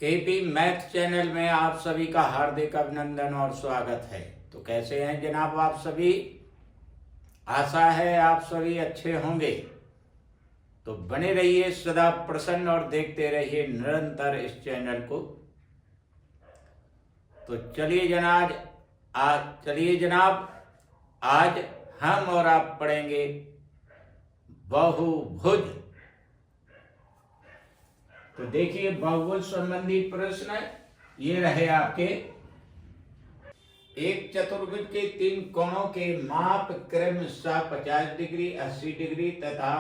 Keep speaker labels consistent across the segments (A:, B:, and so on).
A: KP math channel में आप सभी का हार्दिक अभिनंदन और स्वागत है। तो कैसे हैं जनाब आप सभी? आशा है आप सभी अच्छे होंगे। तो बने रहिए सदा प्रसन्न और देखते रहिए निरंतर इस चैनल को। तो चलिए जनाब आज हम और आप पढ़ेंगे बहुभुज। तो देखिए बहुभुज संबंधी प्रश्न ये रहे आपके। एक चतुर्भुज के तीन कोणों के माप क्रमशः 50 डिग्री, 80 डिग्री तथा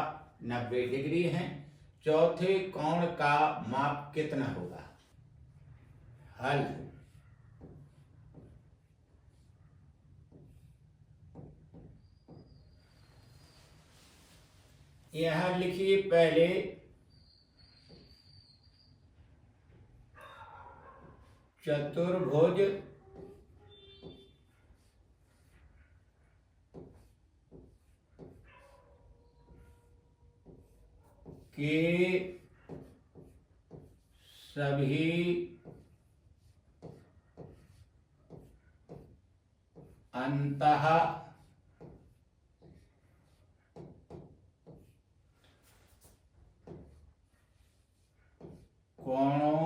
A: 90 डिग्री हैं। चौथे कोण का माप कितना होगा? हल। यहां लिखिए पहले चतुर्भुज के सभी अंतः कोणों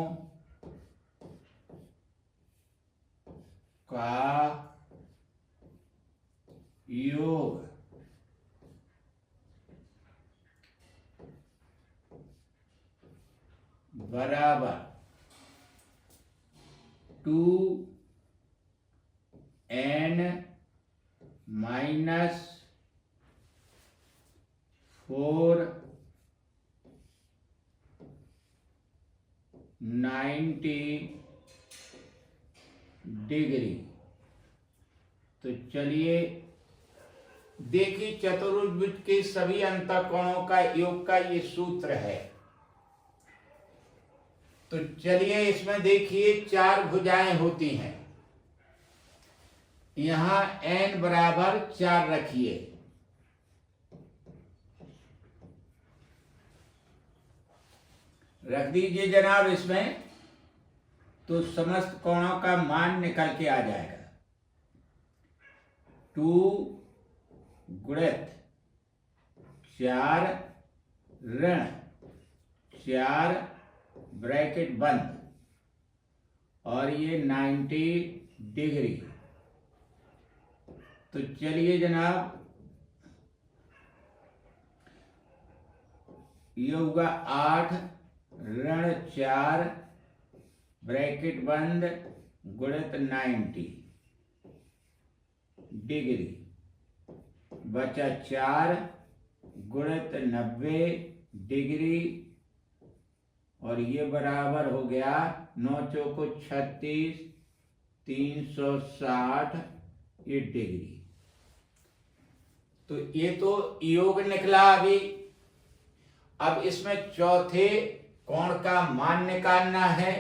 A: का योग बराबर 2n माइनस 4 90 डिग्री। तो चलिए देखिए चतुर्भुज के सभी अंतःकोणों का योग का ये सूत्र है। तो चलिए इसमें देखिए 4 भुजाएं होती हैं। यहां n बराबर 4 रखिए। रख दीजिए जनाब इसमें, तो समस्त कोणों का मान निकल के आ जाएगा। 2 गुणित 4 ऋण 4 ब्रैकेट बंद और ये 90 डिग्री। तो चलिए जनाब ये होगा 8 ऋण 4 ब्रैकेट बंद गुणित 90 डिग्री बचा 4 गुणित 90 डिग्री और ये बराबर हो गया 9 चौको 36 360 ये डिग्री। तो ये तो योग निकला अभी। अब इसमें चौथे कोण का मान निकालना है,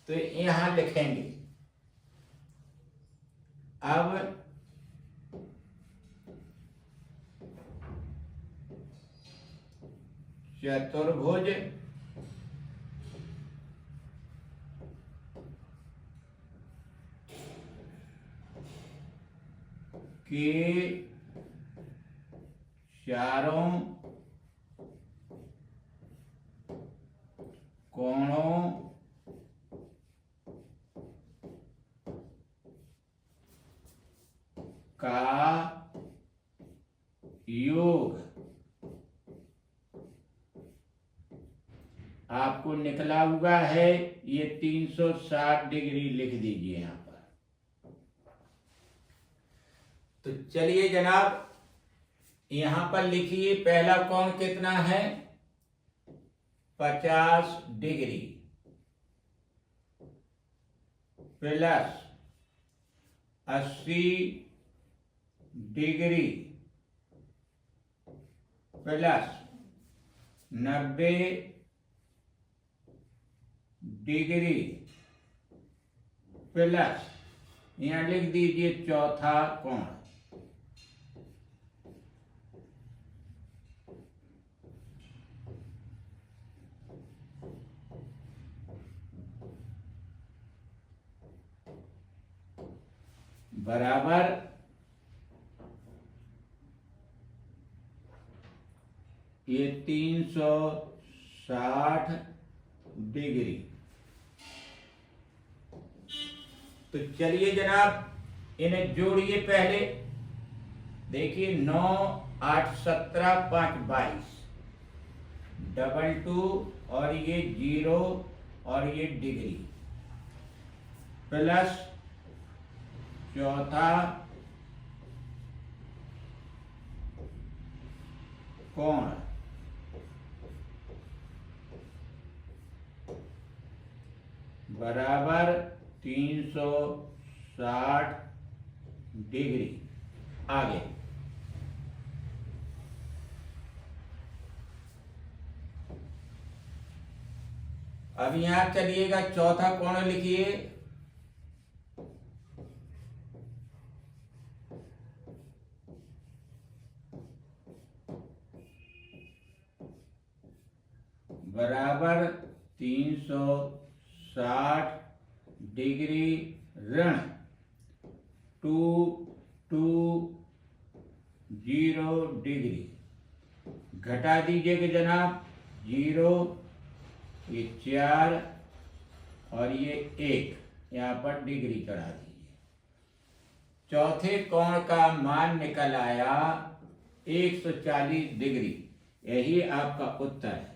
A: तो यहां लिखेंगे। अब चतुर्भुज के चारों कोणों का योग आपको निकला हुआ है ये 360 डिग्री। लिख दीजिए यहां पर। तो चलिए जनाब यहां पर लिखिए पहला कोण कितना है? 50 degree plus 80 degree plus 90 degree plus यहां लिख दीजिए चौथा कोण। बराबर ये 360 डिग्री। तो चलिए जनाब इन्हें जोड़िए। पहले देखिए 9 8 17 5 22 डबल 2 और ये 0 और ये डिग्री प्लस चौथा कोण बराबर 360 डिग्री। आगे अब यहां चलिएगा, चौथा कोण लिखिए। बराबर 360 डिग्री ऋण 220 डिग्री। घटा दीजिएगा जनाब, 0 ये 4 और ये 1 यहाँ पर डिग्री चढ़ा दीजिए। चौथे कोण का मान निकल आया 140 डिग्री। यही आपका उत्तर है।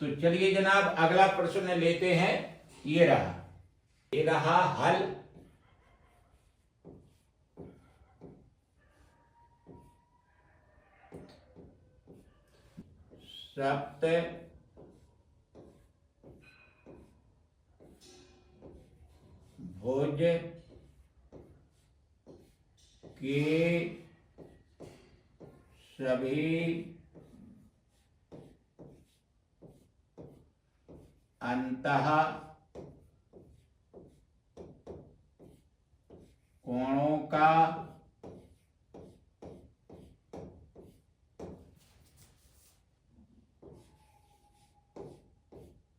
A: तो चलिए जनाब अगला प्रश्न लेते हैं। ये रहा हल। सप्त भुज के सभी अंतः कोणों का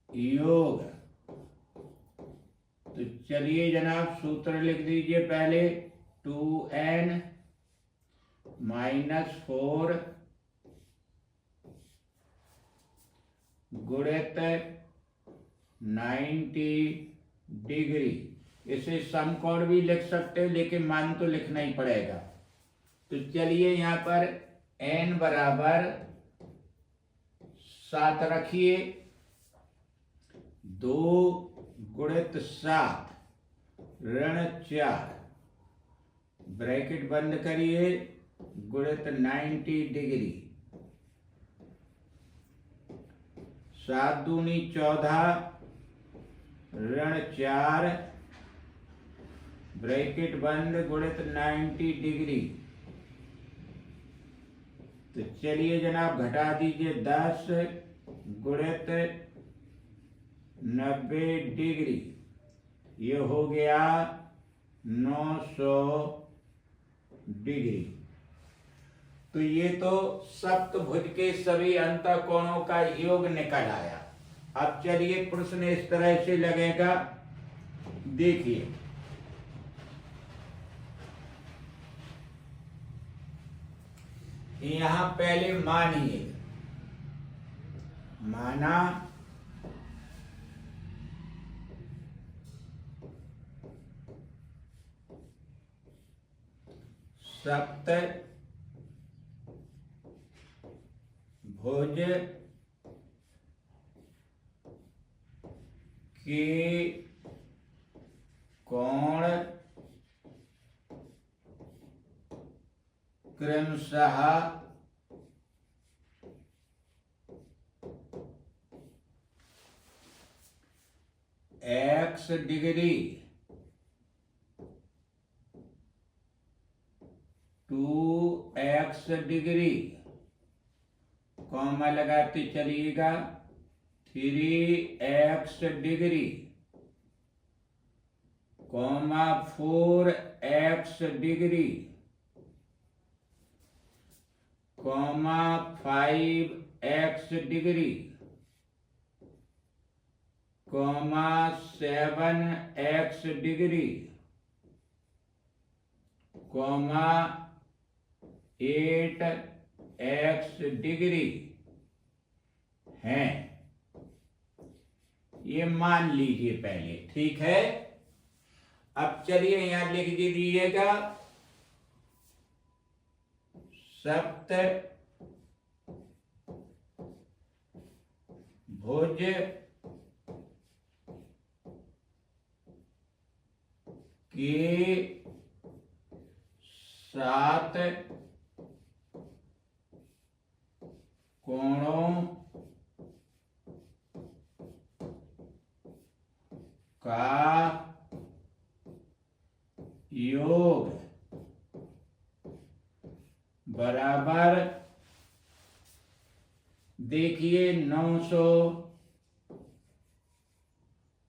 A: योग। तो चलिए जनाब सूत्र लिख दीजिए। पहले 2n - 4 गुणित 90 डिग्री। इसे समकोण भी लिख सकते हैं, लेकिन मान तो लिखना ही पड़ेगा। तो चलिए यहाँ पर n बराबर 7 रखिए। 2 गुणित 7 ऋण 4 ब्रैकेट बंद करिए गुणित 90 डिग्री। 7 दूनी 14 ऋण 4 ब्रैकेट बंद गुणित 90 डिग्री। तो चलिए जनाब घटा दीजिए 10 गुणित 90 डिग्री। ये हो गया 900 डिग्री। तो ये तो सप्तभुज के सभी अंतःकोणों का योग निकल आया। अब चलिए प्रश्न इस तरह से लगेगा, देखिए। यहां पहले मानिए, माना सप्त भुज के कोण क्रमशः x degree 2x degree, comma लगाते चलिएगा 3x degree, comma 4x degree, comma 5x degree, comma 7x degree comma 8x degree हैं, ये मान लीजिए पहले। ठीक है, अब चलिए यहां लिख दीजिएगा सप्त भुज के 7 कोणों का योग बराबर, देखिए 900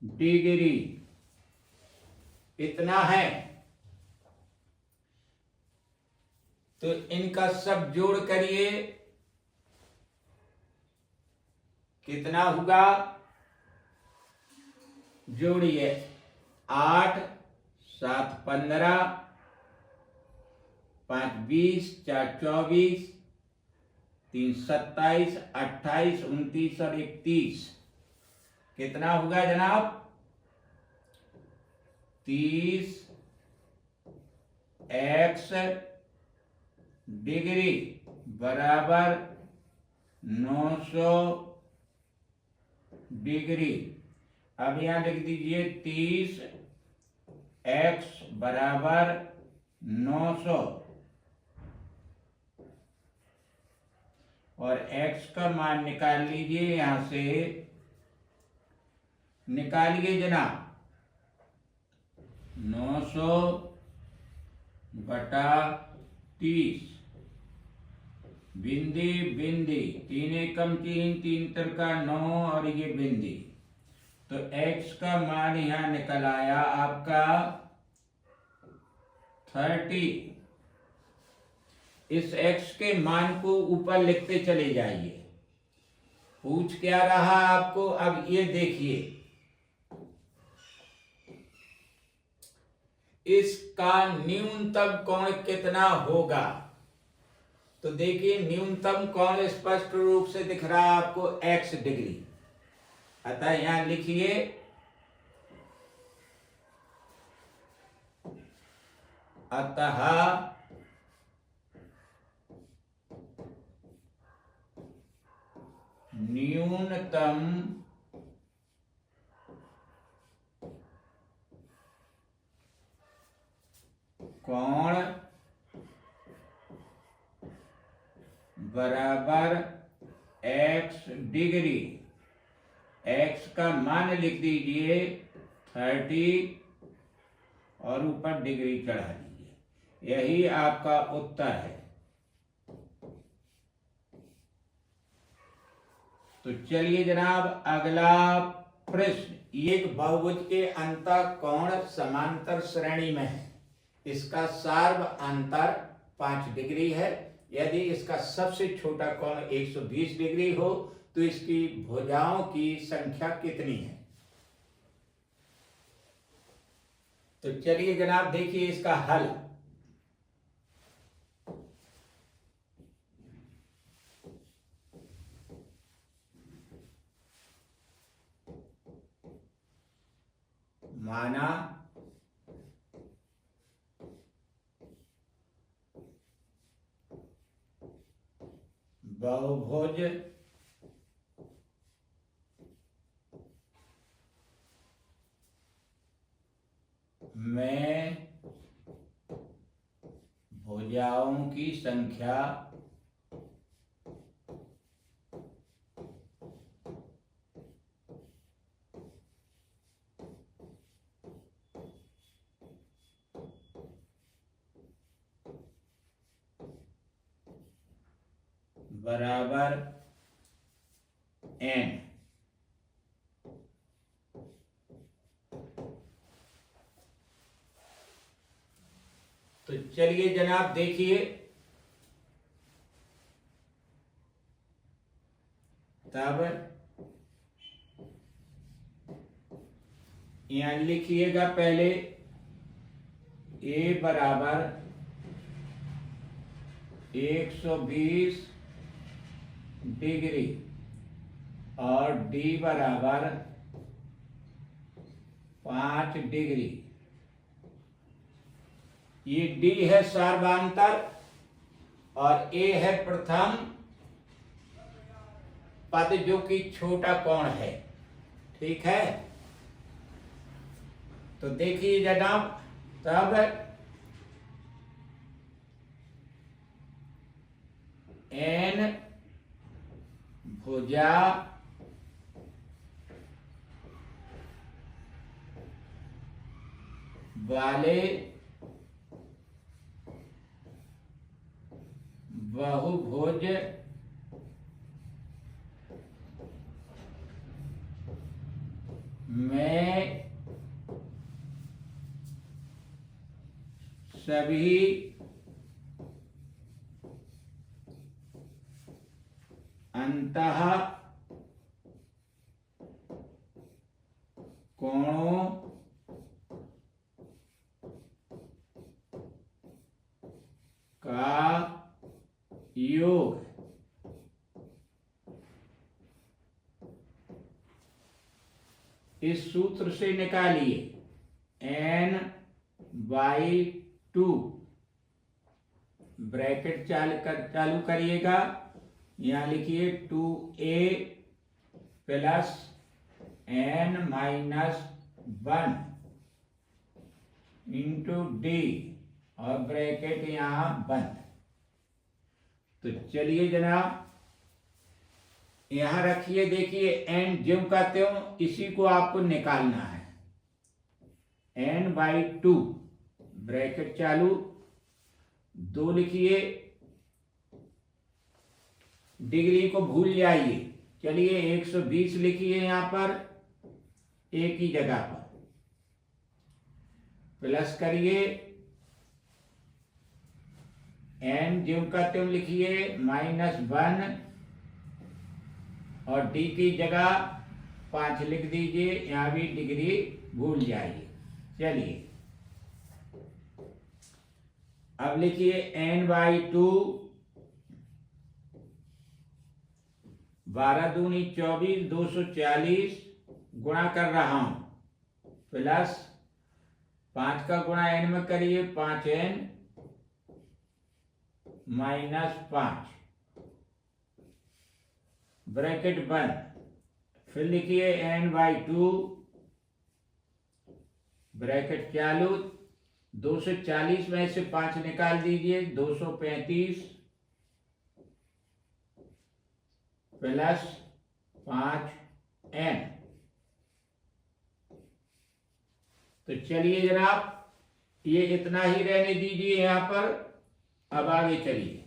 A: डिग्री इतना है। तो इनका सब जोड़ करिए, कितना होगा, जोड़िए 8 7 15 5 20 4 24 3 27 28 29 और 31, कितना होगा जनाब, 30x डिग्री बराबर 900 डिग्री। अब यहां लिख दीजिए 30x बराबर 900 और x का मान निकाल लीजिए, यहां से निकालिए जनाब, 900 बटा 30, बिंदी बिंदी, 3 एकम 3 3 तिरका 9 और ये बिंदी। तो x का मान यहां निकल आया आपका 30। इस x के मान को ऊपर लिखते चले जाइए। पूछ क्या रहा आपको, अब ये देखिए, इसका न्यूनतम कोण कितना होगा। तो देखिए न्यूनतम कोण स्पष्ट रूप से दिख रहा है आपको x डिग्री, अतः यहां लिखिए अतः न्यूनतम कोण बराबर x डिग्री। x का मान लिख दीजिए 30 और ऊपर डिग्री चढ़ा दीजिए, यही आपका उत्तर है। तो चलिए जनाब अगला प्रश्न, एक बहुभुज के अंतःकोण समांतर श्रेणी में है, इसका सार्व अंतर 5 डिग्री है। यदि इसका सबसे छोटा कोण 120 डिग्री हो तो इसकी भुजाओं की संख्या कितनी है। तो चलिए जनाब देखिए इसका हल। माना बहुभुज में भुजाओं की संख्या बराबर n। तो चलिए जनाब देखिए, तब यहाँ लिखिएगा पहले ए बराबर 120 डिग्री और डी बराबर 5 डिग्री। ये डी है सर्वांतर और ए है प्रथम पद जो कि छोटा कोण है। ठीक है, तो देखिए जनाब, तब एन भुजा वाले बहुभुज में सभी अंतः कोणों का योग इस सूत्र से निकालिए। n/2 ब्रैकेट चालू करिएगा। यहां लिखिए 2a plus n-1 into D और ब्रैकेट यहां बंद। तो चलिए जनाब, यहां रखिए। देखिए n ज्यों का त्यों इसी को आपको निकालना है। n/2 ब्रैकेट चालू, 2 लिखिए। डिग्री को भूल जाइए। चलिए 120 लिखिए यहां पर एक ही जगह पर, प्लस करिए। n ज्यों का त्यों लिखिए -1 और डी की जगह 5 लिख दीजिए। यहां भी डिग्री भूल जाइए। चलिए अब लिखिए n/2 12 दूनी 24 240 गुणा कर रहा हूं, प्लस 5 का गुणा n में करिए 5n -5 ब्रैकेट बंद। फिर लिखिए n/2 ब्रैकेट चालू, 240 में से 5 निकाल दीजिए 235 प्लस 5n। तो चलिए जनाब, ये इतना ही रहने दीजिए यहां पर। अब आगे चलिए।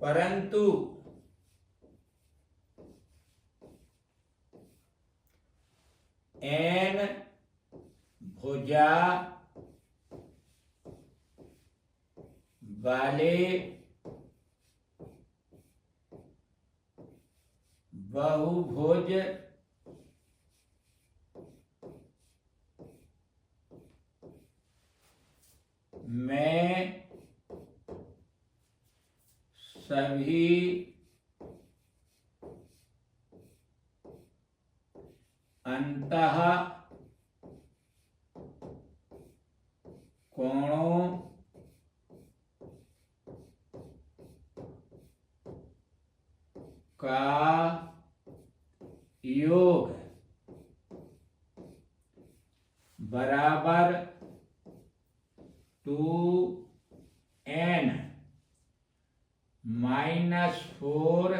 A: परंतु n भुजा वाले बहुभुज में सभी अंतः कोणों का योग बराबर 2n -4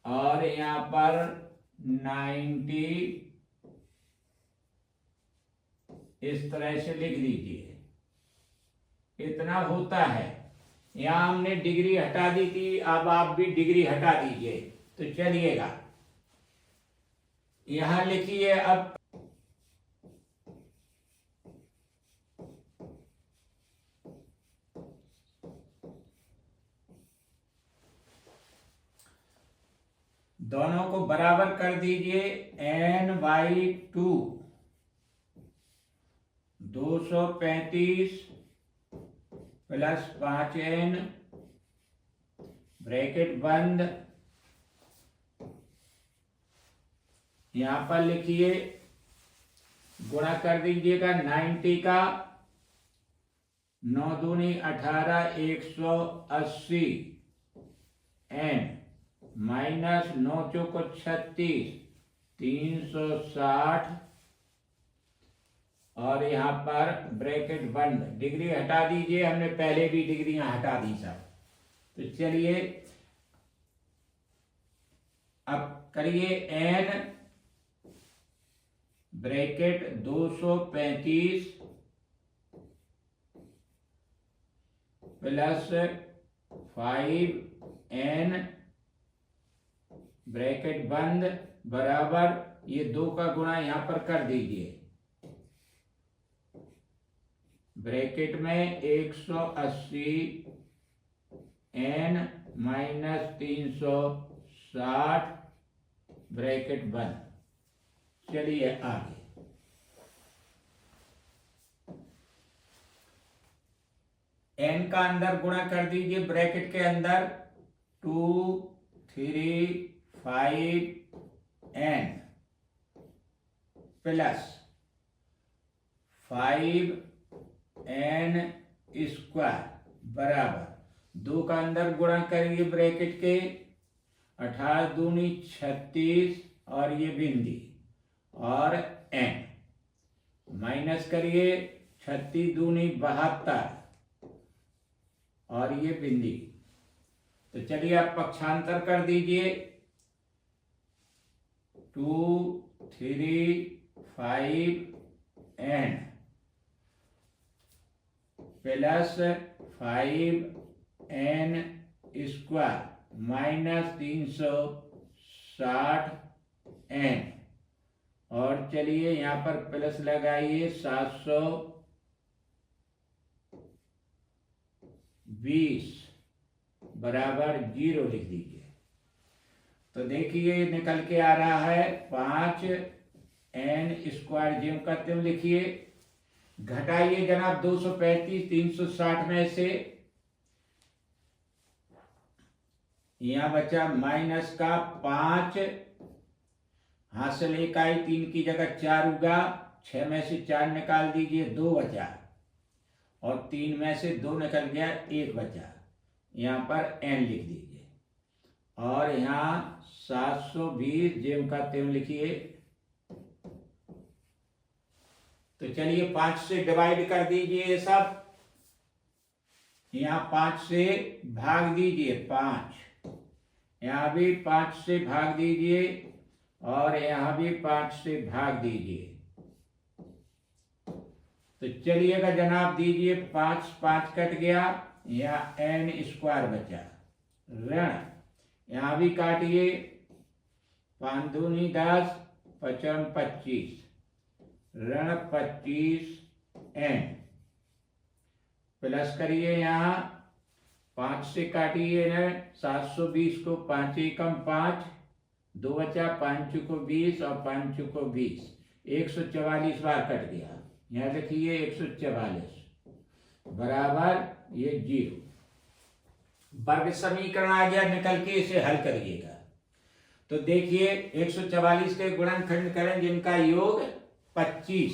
A: और यहां पर 90 इस तरह से लिख दीजिए। इतना होता है। यहां हमने डिग्री हटा दी थी, अब आप भी डिग्री हटा दीजिए तो चलिएगा। यहां लिखिए अब दोनों को बराबर कर दीजिए n/2 235 प्लस 5n ब्रैकेट बंद। यहां पर लिखिए गुणा कर दीजिएगा 90 का 9 दूनी 18 180 n माइनस 9 चौको 36 360 और यहाँ पर ब्रैकेट बंद। डिग्री हटा दीजिए, हमने पहले भी डिग्रियां हटा दी सब। तो चलिए अब करिए n bracket 235 plus 5n bracket बंद बराबर ये 2 का गुणा यहां पर कर दीजिए। ब्रैकेट में 180 n माइनस 360 ब्रैकेट बंद। चलिए आगे n का अंदर गुणा कर दीजिए ब्रैकेट के अंदर 2 3 5 n प्लस 5 n स्क्वायर बराबर 2 का अंदर गुणा करेंगे ब्रैकेट के 18 दूनी 36 और ये बिंदी और n माइनस करिए 36 दूनी 72 और ये बिंदी। तो चलिए आप पक्षांतर कर दीजिए 2 3 5 n plus 5 n square minus 360 n और चलिए यहाँ पर प्लस लगाइए 720 बराबर 0 लिख दीजिए। तो देखिए निकल के आ रहा है 5n स्क्वायर ज्यों का त्यों लिखिए। घटाइए जनाब 235 360 में से, यहां बचा माइनस का 5 हासिल 1 आई 3 की जगह 4 उगा 6 में से 4 निकाल दीजिए 2 बचा और 3 में से 2 निकल गया 1 बचा। यहाँ पर n लिख दीजिए और यहाँ 720 जेम का त्यों लिखिए। तो चलिए 5 से डिवाइड कर दीजिए ये सब। यहाँ 5 से भाग दीजिए 5, यहाँ भी 5 से भाग दीजिए और यहाँ भी 5 से भाग दीजिए। तो चलिएगा जनाब दीजिए 5 5 कट गया, यहाँ n स्क्वायर बचा ऋण, यहाँ भी काटिए 5 दूनी 10 5 25 ऋण 25 n प्लस करिए यहाँ 5 से काटिए न 720 को 5 एकम 5 2 बचा 5 को 20 और 5 को 20 144 बार कट गया। यहाँ लिखिए 144 बराबर ये 0। वर्ग समीकरण आ गया निकल के, इसे हल करिएगा। तो देखिए 144 के गुणनखंड करें जिनका योग 25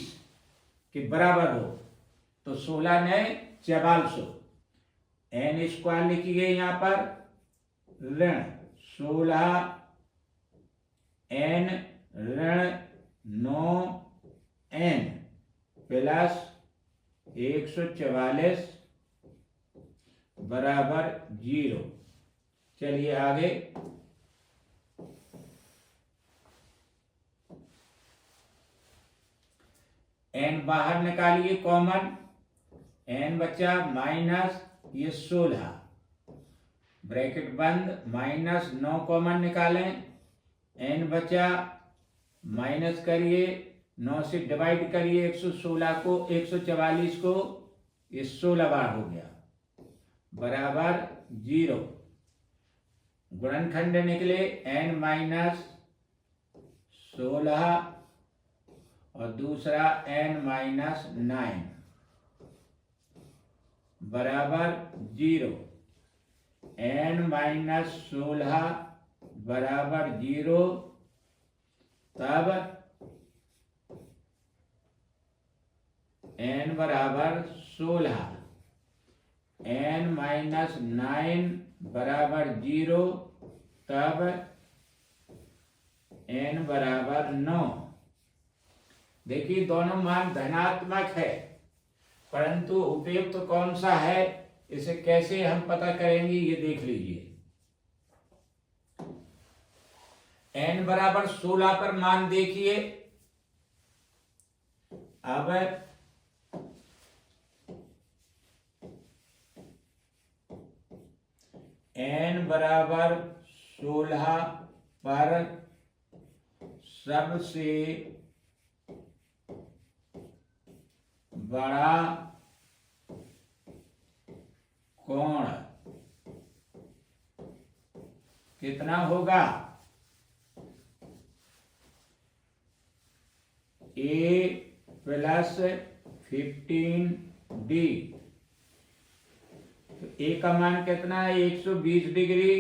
A: के बराबर हो तो 16 ने 4400 n स्क्वायर लिखिए यहाँ पर ऋण 16 n ऋण 9 n प्लस 144 बराबर 0। चलिए आगे n बाहर निकालिए कॉमन, n बचा माइनस ये 16 ब्रैकेट बंद माइनस 9 कॉमन निकालें, n बचा माइनस करिए 9 से डिवाइड करिए 116 को 144 को, ये 16 बार हो गया बराबर 0। गुणनखंड निकले n-16 और दूसरा n-9 बराबर 0। n-16 बराबर 0, तब n बराबर 16, n-9 बराबर 0, तब n बराबर 9। देखिए दोनों मान धनात्मक है, परंतु उपयुक्त तो कौन सा है, इसे कैसे हम पता करेंगे ये देख लीजिए। n बराबर 16 पर मान देखिए। अब n बराबर 16 पर सबसे बड़ा कोण कितना होगा? a + 15d। तो a का मान कितना है? 120 डिग्री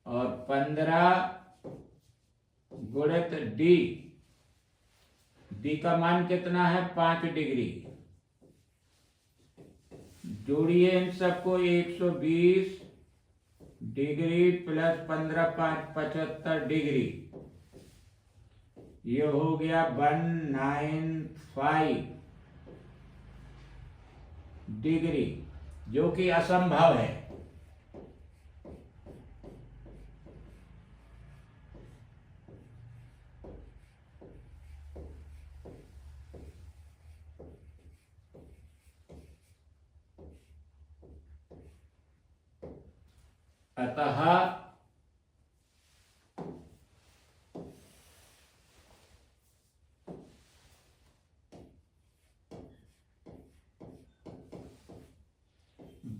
A: और 15 गुणित d। d का मान कितना है? 5 डिग्री। जोड़िए इन सबको, 120 डिग्री प्लस 15, 5 75 डिग्री, ये हो गया 195 डिग्री, जो कि असंभव है। अतः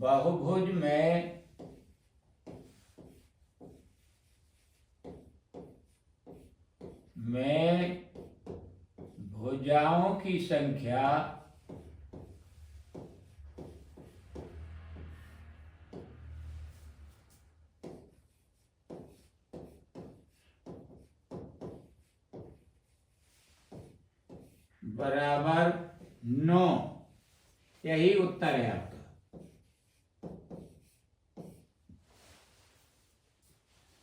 A: बहुभुज में भुजाओं की संख्या बराबर 9। यही उत्तर है आपका।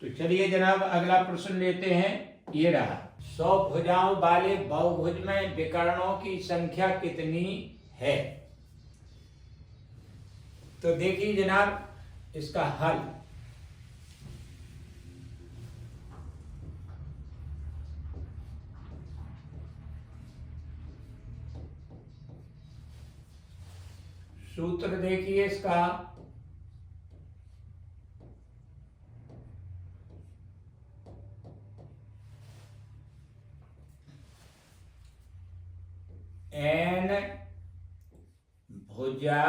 A: तो चलिए जनाब अगला प्रश्न लेते हैं। ये रहा, 100 भुजाओं वाले बहुभुज में विकर्णों की संख्या कितनी है? तो देखिए जनाब इसका हल। सूत्र देखिए इसका, n भुजा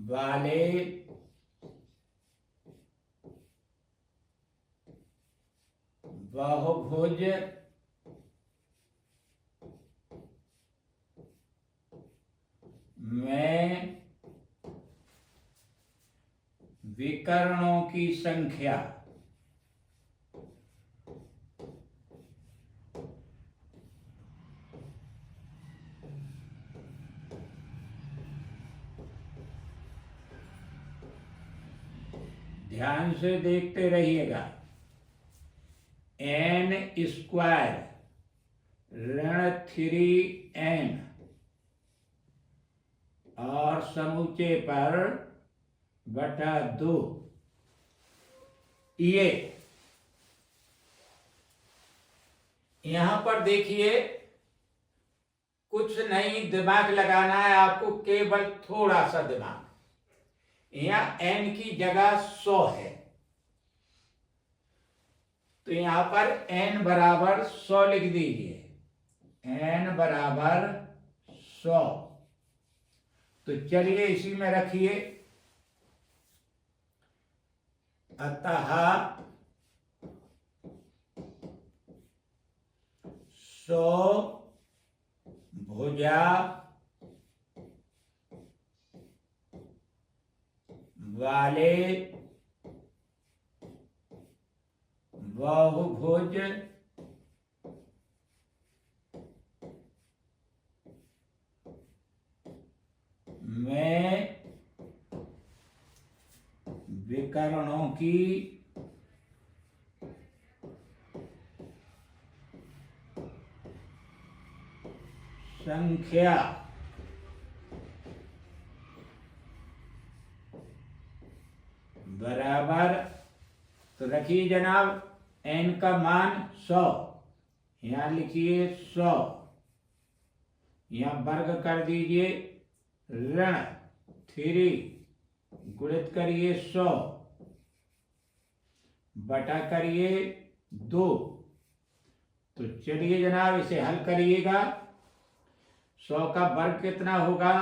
A: वाले बहुभुज में विकर्णों की संख्या ध्यान से देखते रहिएगा। n² ऋण 3n और समूचे पर बटा 2, ये यहां पर देखिए कुछ नहीं दिमाग लगाना है आपको, केवल थोड़ा सा दिमाग। यहां n की जगह 100 है, तो यहां पर n बराबर 100 लिख दीजिए। n बराबर 100। तो चलिए इसी में रखिए, अतः 100 भुजा वाले बहुभुज में विकर्णों की संख्या बराबर, तो रखिए जनाब n का मान 100, यहां लिखिए 100, यहां वर्ग कर दीजिए ऋण 3 गुणित करिए 100 बटा करिए 2। तो चलिए जनाब इसे हल करिएगा। 100 का वर्ग कितना होगा,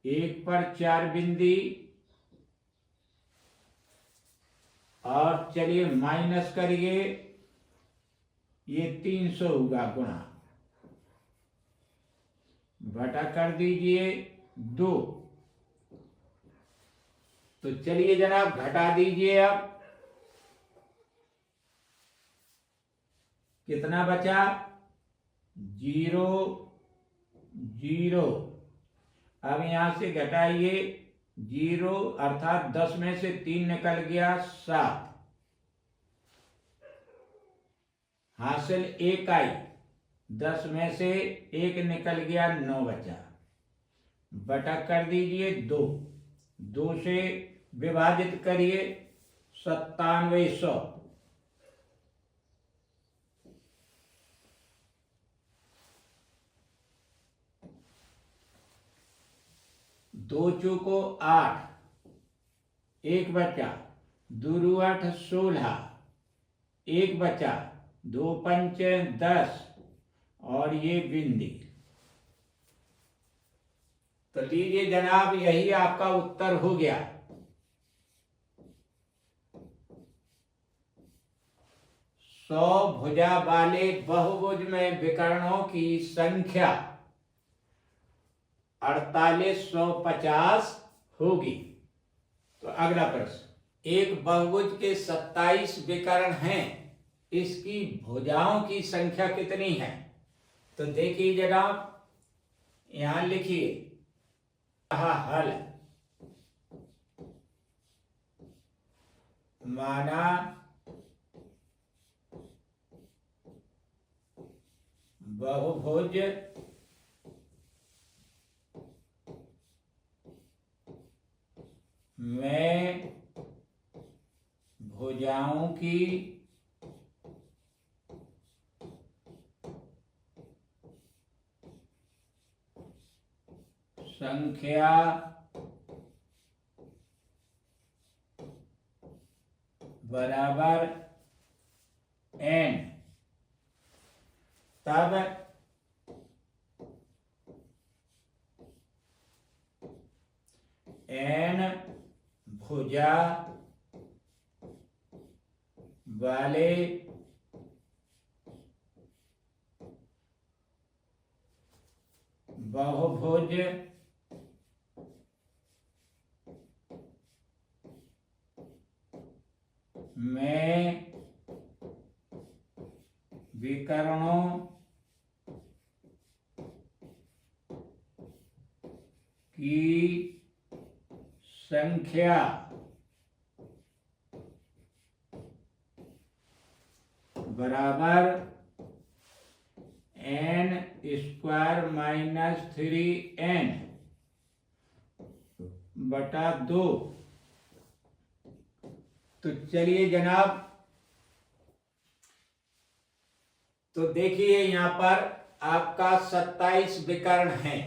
A: 1 पर 4 बिंदी, और चलिए माइनस करिए, ये 300 होगा गुणा, बटा कर दीजिए 2। तो चलिए जनाब घटा दीजिए, अब कितना बचा, 0 0। अब यहां से घटाइए 0, अर्थात 10 में से 3 निकल गया 7, हासिल 1 आई, 10 में से 1 निकल गया 9 बचा, बटा कर दीजिए 2, 2 से विभाजित करिए 9700। 2 चौको 8, 1 बचा, 2 8 16, 1 बचा, 2 पंच 10, और ये बिंदी। तो लीजिए जनाब यही आपका उत्तर हो गया। सौ भुजा वाले बहुभुज में विकर्णों की संख्या 4850 होगी। तो अगला प्रश्न, एक बहुभुज के 27 विकर्ण हैं, इसकी भुजाओं की संख्या कितनी है? तो देखिए जनाब यहां लिखिए, हल माना बहुभुज में भुजाओं की संख्या बराबर n, तब n भुजा वाले बहुभुज में विकर्णों की संख्या बराबर n स्क्वायर माइनस 3n बटा 2। तो चलिए जनाब, तो देखिए यहां पर आपका 27 विकर्ण हैं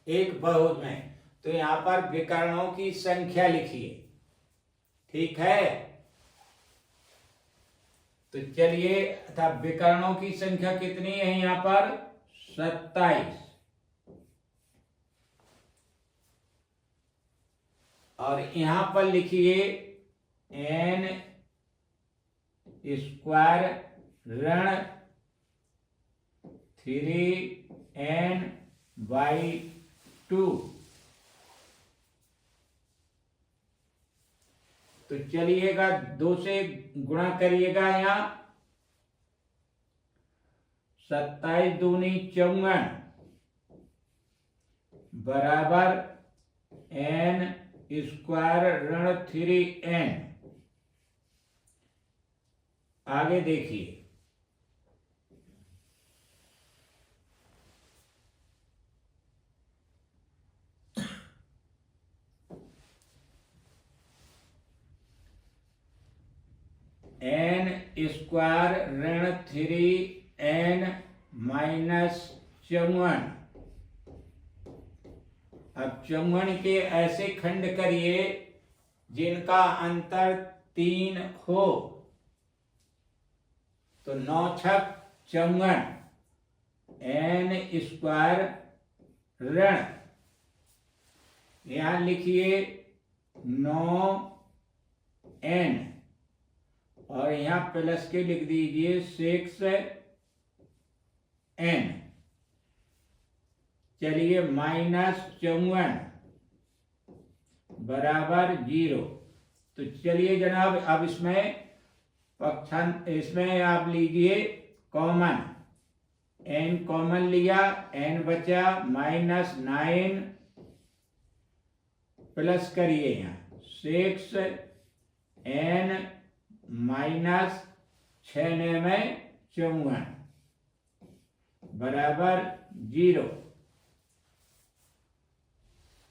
A: एक बहुभुज में, तो यहां पर विकर्णों की संख्या लिखिए, ठीक है। तो चलिए, अर्थात विकर्णों की संख्या कितनी है यहां पर 27 और यहां पर लिखिए n स्क्वायर ऋण 3n/2। तो चलिएगा 2 से गुणा करिएगा यहां 27 दूनी 54 बराबर n स्क्वायर ऋण 3n। आगे देखिए n स्क्वायर ऋण 3n माइनस 54। अब 54 के ऐसे खंड करिए जिनका अंतर 3 हो। तो 9 छक 54 n स्क्वायर ऋण, यहां लिखिए 9n और यहां प्लस के लिख दीजिए 6n। चलिए -54 बराबर 0। तो चलिए जनाब अब इसमें आप लीजिए कॉमन, n कॉमन लिया, n बचा -9 प्लस करिए यहाँ 6n माइनस 6 में 54 बराबर 0।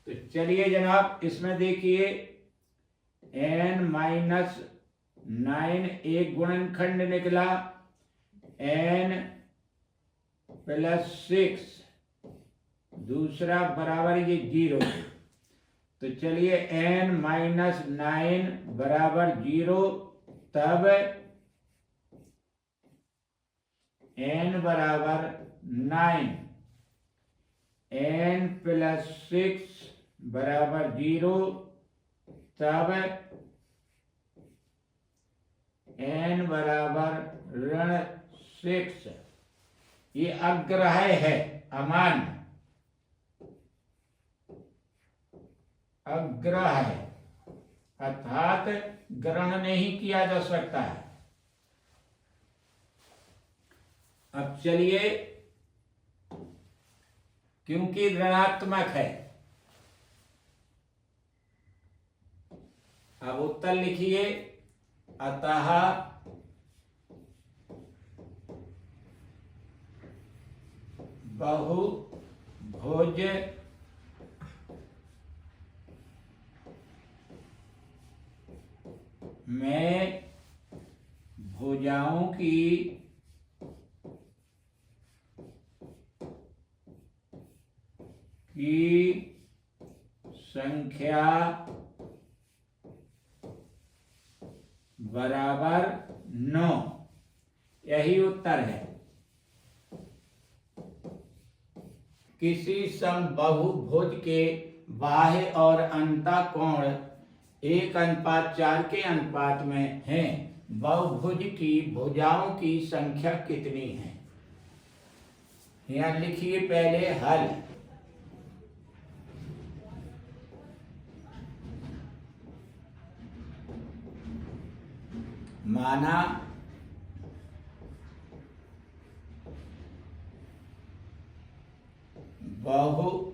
A: तो चलिए जनाब इसमें देखिए n-9 एक गुणनखंड निकला, n + 6 दूसरा बराबर ये 0। तो चलिए n-9 बराबर 0, तब n बराबर 9, n + 6 बराबर 0, तब n बराबर -6। ये अग्राह्य है, अमान्य, अग्राह्य अर्थात ग्रहण नहीं किया जा सकता है। अब चलिए क्योंकि ऋणात्मक है, अब उत्तर लिखिए अतः बहुभुज में भुजाओं की संख्या बराबर 9। यही उत्तर है। किसी समबाहुभुज के बाह्य और अंतःकोण 1:4 के अनुपात में हैं। बहुभुज की भुजाओं की संख्या कितनी है? यहां लिखिए पहले हल। माना बहुभुज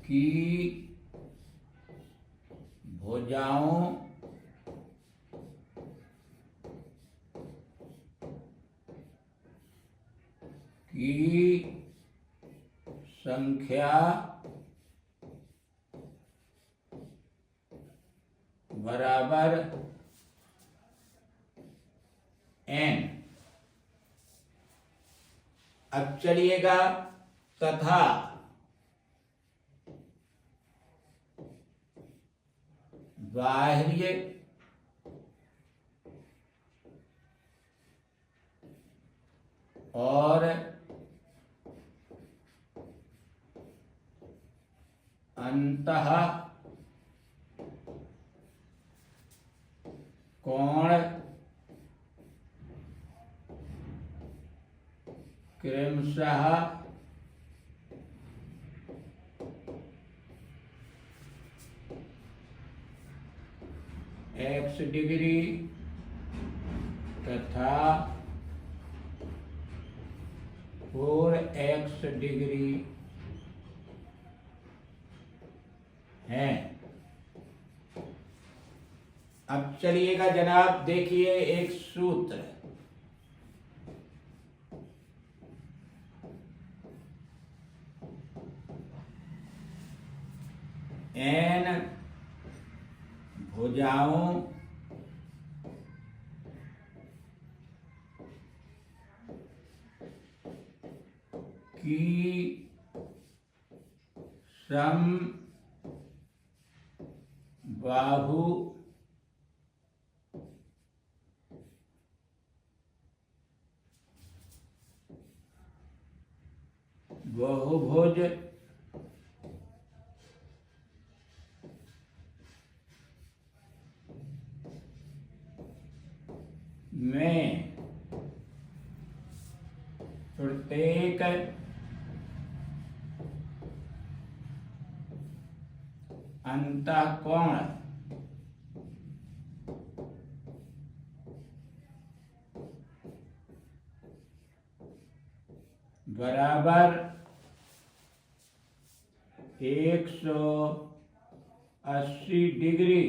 A: की भुजाओं की संख्या बराबर n। अब चलिएगा तथा बाह्य और अंतः कोण क्रमशः x डिग्री तथा 4x डिग्री है। अब चलिएगा जनाब, देखिए एक सूत्र। n भुजाओं की समबाहु बहुभुज में प्रत्येक अंतःकोण बराबर 180 डिग्री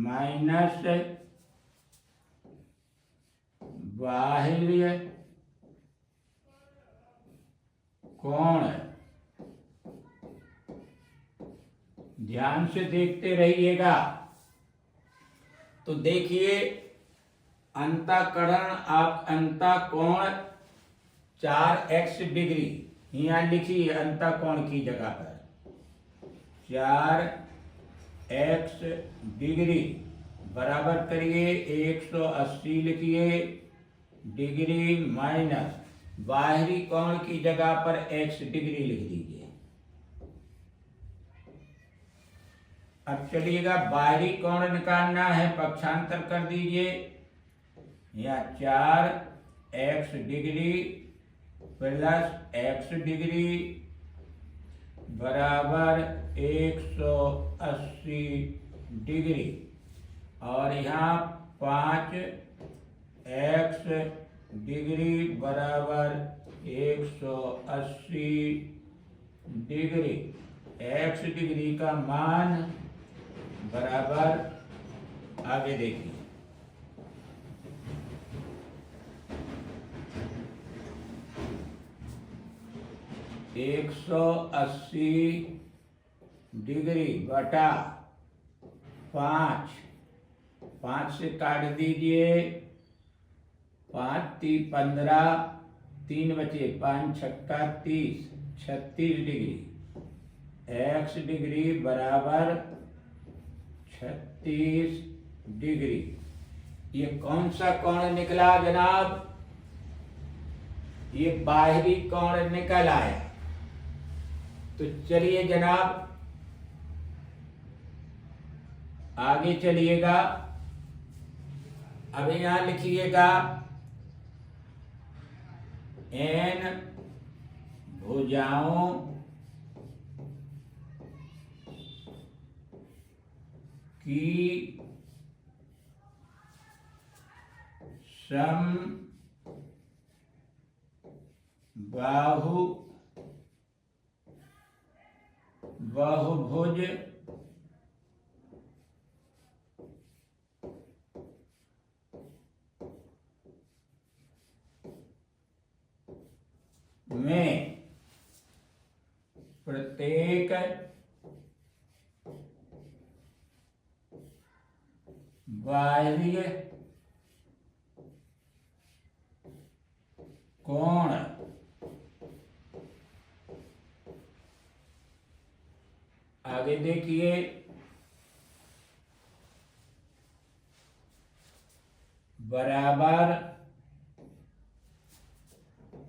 A: माइनस बाह्य कोण। ध्यान से देखते रहिएगा। तो देखिए, अंतःकरण आप अंतःकोण 4x डिग्री यहाँ लिखिए, अंतःकोण की जगह पर 4x डिग्री बराबर करिए 180 लिखिए डिग्री माइनस बाहरी कोण की जगह पर x डिग्री लिख दीजिए। अब चलिएगा, बाहरी कोण निकालना है, पक्षांतर कर दीजिए। या 4x degree plus x degree बराबर 180 डिग्री और यहाँ 5x डिग्री बराबर 180 डिग्री। x डिग्री का मान बराबर, आगे देखिए, 180 डिग्री बटा 5 से काट दीजिए, 5 3 15, 3 बचे, 5 छक्का 30, 36 डिग्री। x डिग्री बराबर 36 डिग्री। ये कौन सा कोण निकला जनाब? ये बाहरी कोण निकल आया। तो चलिए जनाब आगे चलिएगा। अब यहां लिखिएगा n भुजाओं की समबाहु बहुभुज में प्रत्येक बाह्य कोण आगे देखिए बराबर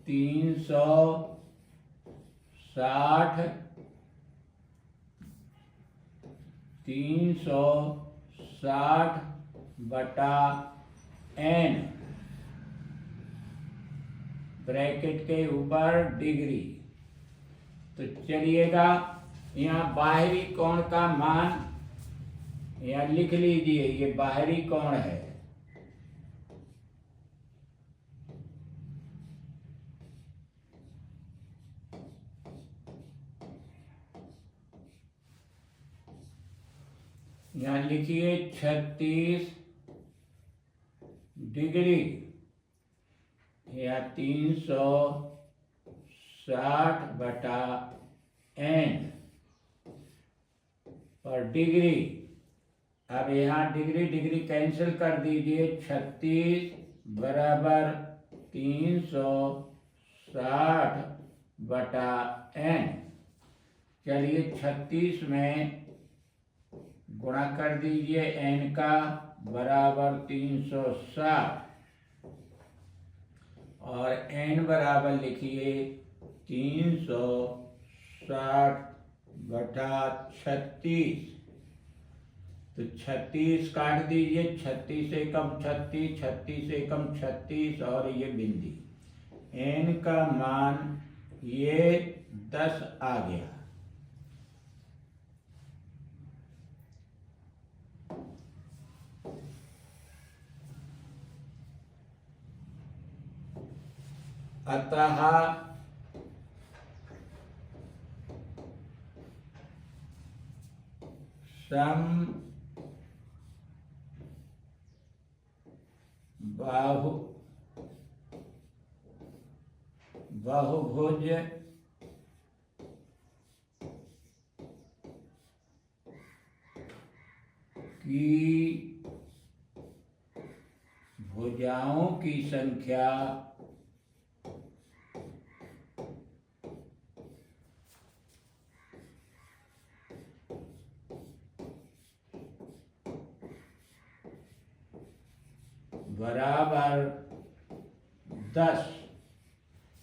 A: 360 बटा n, ब्रैकेट के ऊपर डिग्री। तो चलिएगा यहाँ बाहरी कोण का मान यहाँ लिख लीजिए, ये बाहरी कोण है। यहाँ लिखिए 36 डिग्री या 360 बटा n पर डिग्री। अब यहाँ डिग्री डिग्री कैंसिल कर दीजिए, 36 बराबर 360 बटा n। चलिए 36 में गुणा कर दीजिए n का, बराबर 360 और n बराबर लिखिए 360 बटा 36। तो 36 काट दीजिए, 36 एकम 36, 36 एकम 36 और ये बिंदी। n का मान ये 10 आ गया। अतः सम बहुभुज की भुजाओं की संख्या बराबर 10।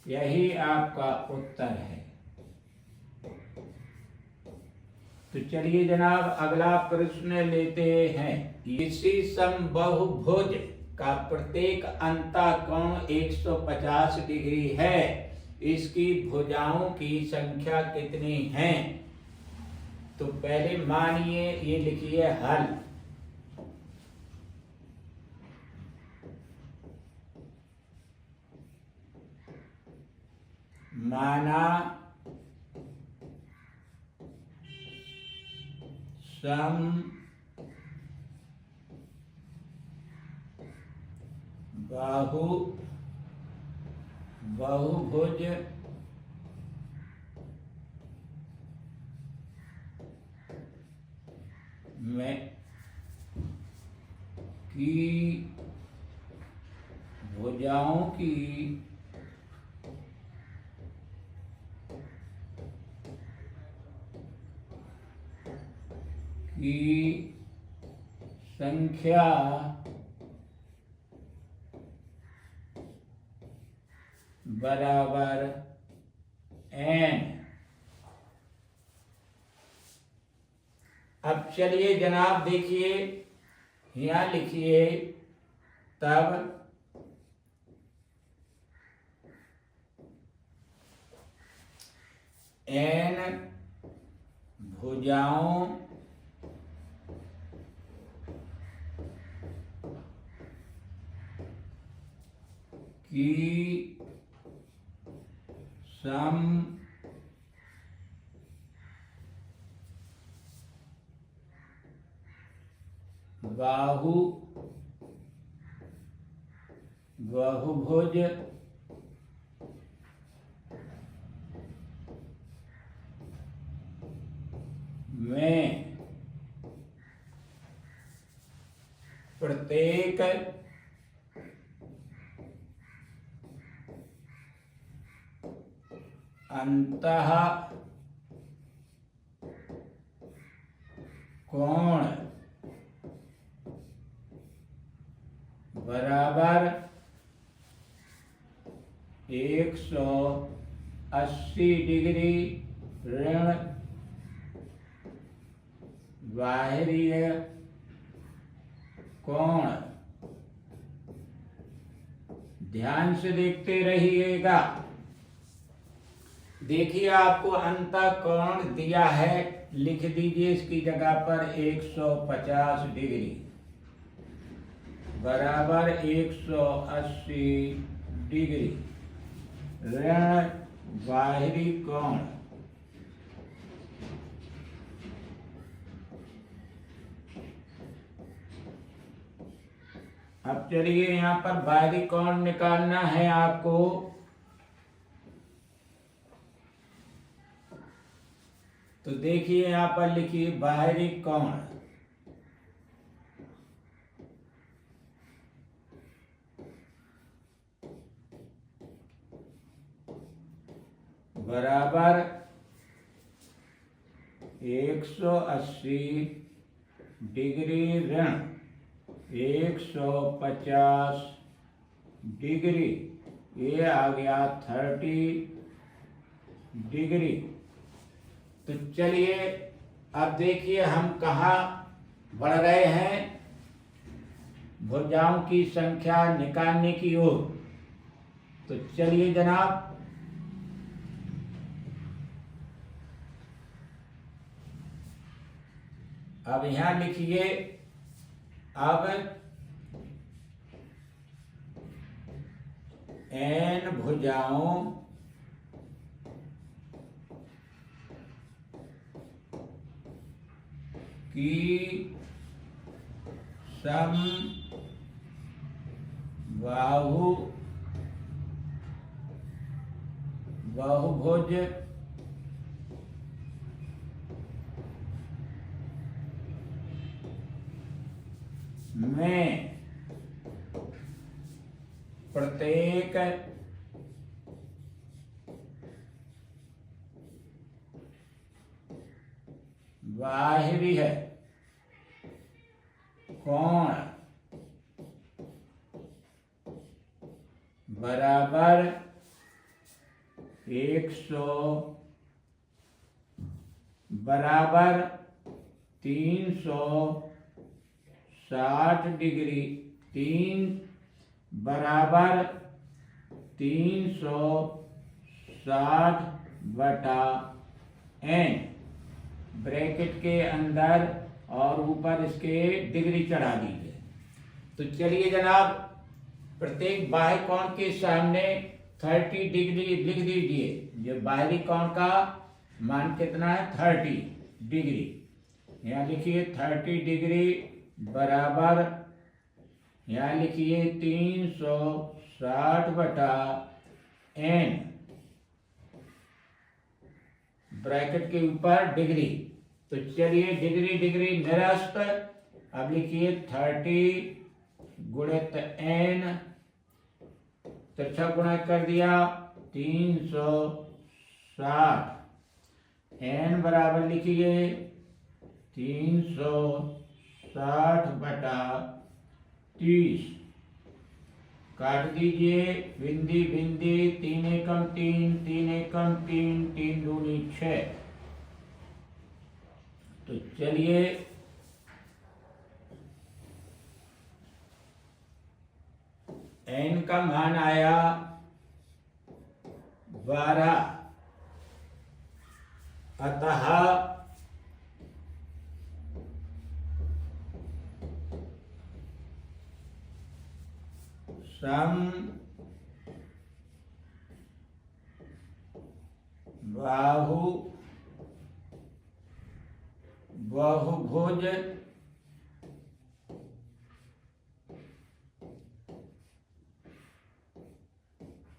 A: यही आपका उत्तर है। तो चलिए जनाब अगला प्रश्न लेते हैं। इसी समबाहुभुज का प्रत्येक अंतःकोण 150 डिग्री है, इसकी भुजाओं की संख्या कितनी है? तो पहले मानिए, ये लिखिए हल। माना सम बहुभुज में की भुजाओं की संख्या बराबर n। अब चलिए जनाब देखिए, यहाँ लिखिए तब n भुजाओं की सम बहुभुज में प्रत्येक अंतः कोण बराबर 180 डिग्री ऋण बाहरीय कोण। ध्यान से देखते रहिएगा। देखिए आपको अंतः कोण दिया है, लिख दीजिए इसकी जगह पर 150 डिग्री बराबर 180 डिग्री ऋण बाहरी कोण। अब चलिए यहाँ पर बाहरी कोण निकालना है आपको। तो देखिए यहाँ पर लिखिए बाहरी कोण बराबर 180 डिग्री ऋण 150 डिग्री, ये आ गया 30 डिग्री। तो चलिए अब देखिए हम कहाँ बढ़ रहे हैं, भुजाओं की संख्या निकालने की ओर। तो चलिए जनाब, अब यहां लिखिए, अब n भुजाओं की सम बाहु बहुभुज में प्रत्येक बाहरी है कोण बराबर 100 बराबर 360 डिग्री, 3 बराबर 360 बटा n, ब्रैकेट के अंदर और ऊपर इसके डिग्री चढ़ा दीजिए। तो चलिए जनाब, प्रत्येक बाह्य कोण के सामने 30 डिग्री लिख दीजिए। जो बाहरी कोण का मान कितना है, 30 डिग्री। यहाँ लिखिए 30 डिग्री बराबर, यहाँ लिखिए 360 बटा n, ब्रैकेट के ऊपर डिग्री। तो चलिए डिग्री डिग्री निरस्त, अब लिखिए 30 गुणित n, तिरछा गुणा कर दिया 360, n बराबर लिखिए 360 बटा 30, काट दीजिए बिंदी बिंदी, 3 एकम 3, 3 एकम 3, 3 दूनी 6। तो चलिए n का मान आया 12, अतः सम बाहु बहुभुज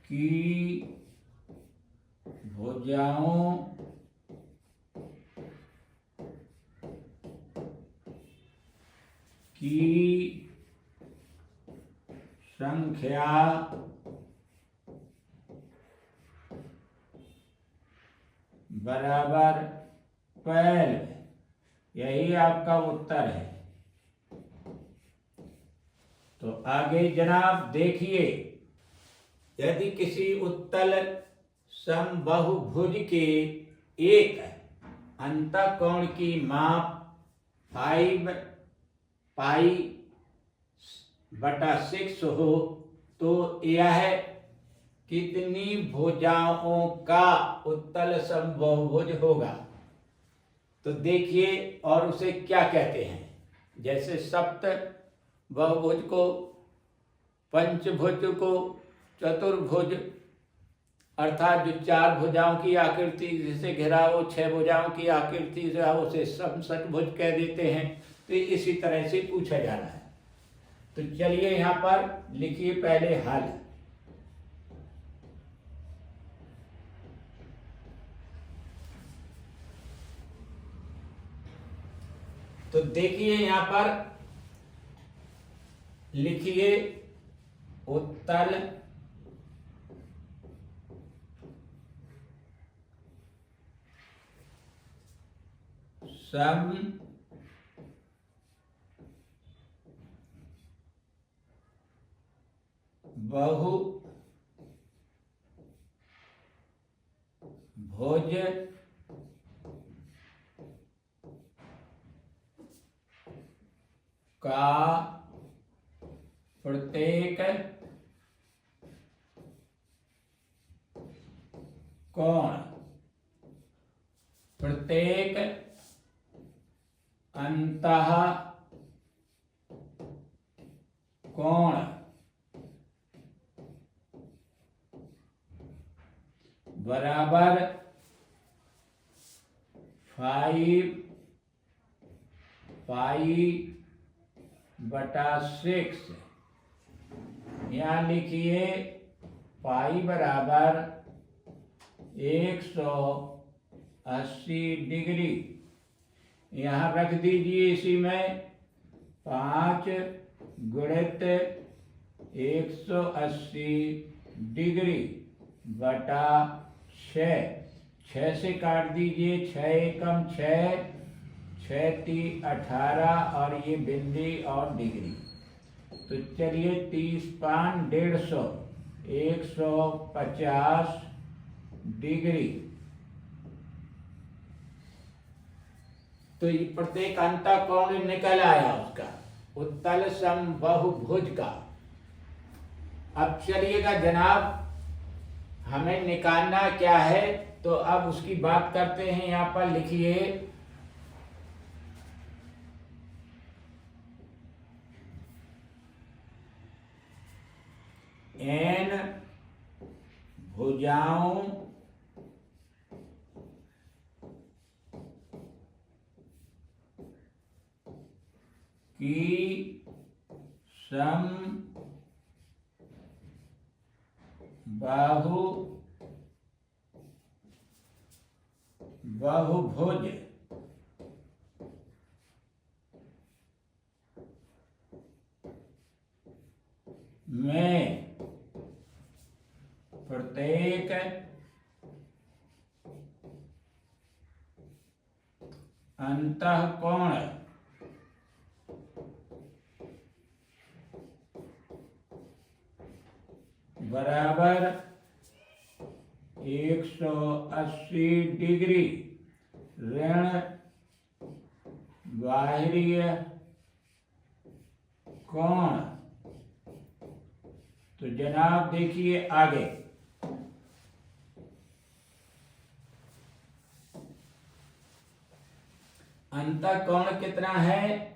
A: की भुजाओं की संख्या बराबर 12। यही आपका उत्तर है। तो आगे जनाब देखिए, यदि किसी उत्तल समबाहुभुज के एक अंतःकोण की माप 5π/6 हो तो यह कितनी भुजाओं का उत्तल समबाहुभुज होगा। तो देखिए, और उसे क्या कहते हैं। जैसे सप्त बहुभुज को, पंचभुज को, चतुर्भुज अर्थात जो 4 भुजाओं की आकृति जिसे घिरा हो, 6 भुजाओं की आकृति जो है उसे समषटभुज कह देते हैं। तो इसी तरह से पूछा जाना है। तो चलिए यहाँ पर लिखिए पहले हल। तो देखिए यहाँ पर लिखिए उत्तल सम बहुभुज का प्रत्येक कोण प्रत्येक अंतः कोण बराबर 5π/6। यहाँ लिखिए पाई बराबर 180 डिग्री। यहाँ रख दीजिए इसी में 5 गुणित 180 डिग्री बटा 6। 6 से काट दीजिए, 6 एकम 6, 6 3 18 और ये बिंदी और डिग्री। तो चलिए 30 5 150, 150 डिग्री। तो ये प्रत्येक अंतःकोण निकल आया उसका उत्तल समबाहुभुज का। अब चलिएगा जनाब, हमें निकालना क्या है, तो अब उसकी बात करते हैं। यहाँ पर लिखिए n भुजाओं की बहुभुज में प्रत्येक अंतःकोण बराबर 180 डिग्री ऋण बाह्य कोण। तो जनाब देखिए आगे, अंतःकोण कितना है,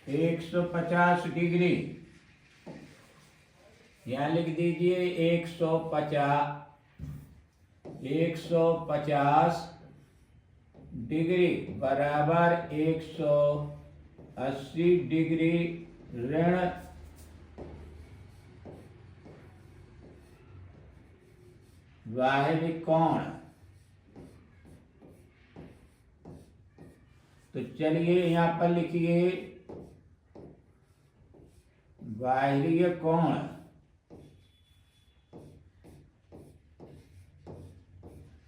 A: 150 डिग्री। यहां लिख दीजिए 150 डिग्री बराबर 180 डिग्री ऋण बाह्य कोण। तो चलिए यहाँ पर लिखिए बाह्य कोण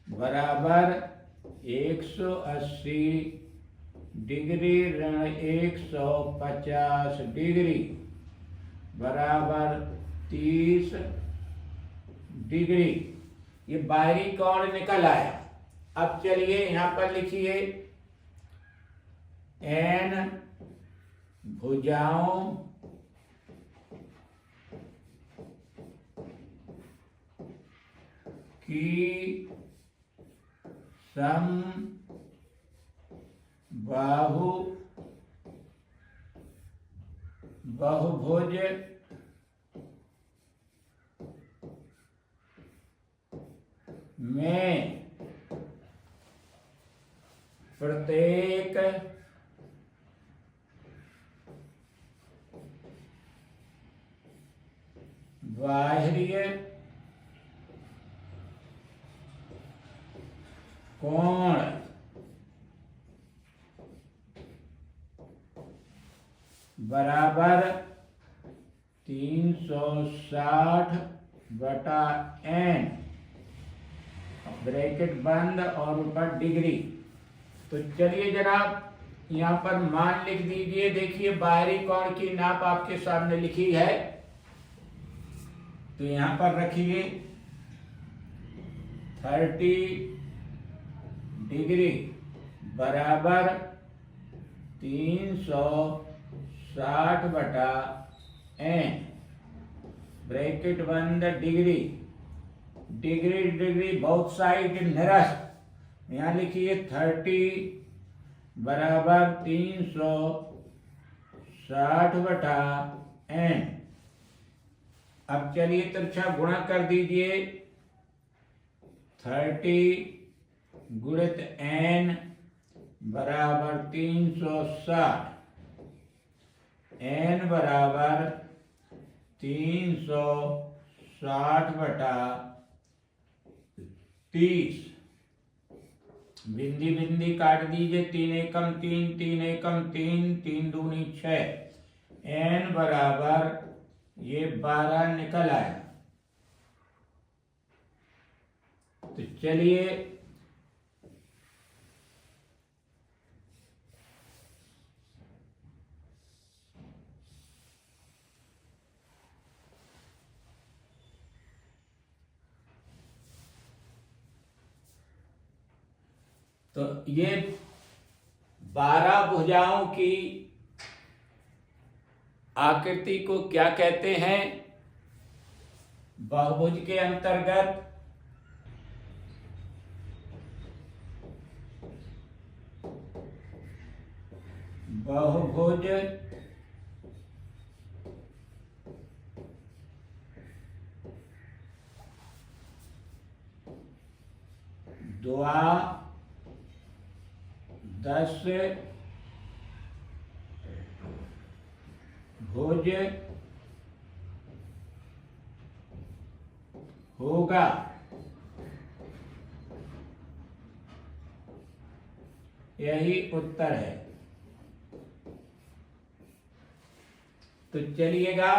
A: बराबर 180 डिग्री ऋण 150 डिग्री बराबर 30 डिग्री। ये बाहरी कोण निकल आया। अब चलिए यहां पर लिखिए n भुजाओं की समबाहु बहुभुज में प्रत्येक बाह्य कोण बराबर 360/n, ब्रैकेट बंद और ऊपर डिग्री। तो चलिए जनाब यहाँ पर मान लिख दीजिए। देखिए बाहरी कोण की नाप आपके सामने लिखी है, तो यहाँ पर रखिए 30 डिग्री बराबर 360/n, ब्रैकेट बंद डिग्री। डिग्री डिग्री बहुत साइड निरस्त। यहाँ लिखिए 30 बराबर 360/n। अब चलिए तिरछा गुणा कर दीजिए। 30 गुणित n बराबर 360, n बराबर 360/30। बिंदी बिंदी काट दीजिए। 3 एकम 3, 3 एकम 3, 3 दूनी 6, n बराबर ये 12 निकल आया। तो चलिए तो ये 12 भुजाओं की आकृति को क्या कहते हैं? बहुभुज के अंतर्गत बहुभुज द्वादश भुज होगा। यही उत्तर है। तो चलिएगा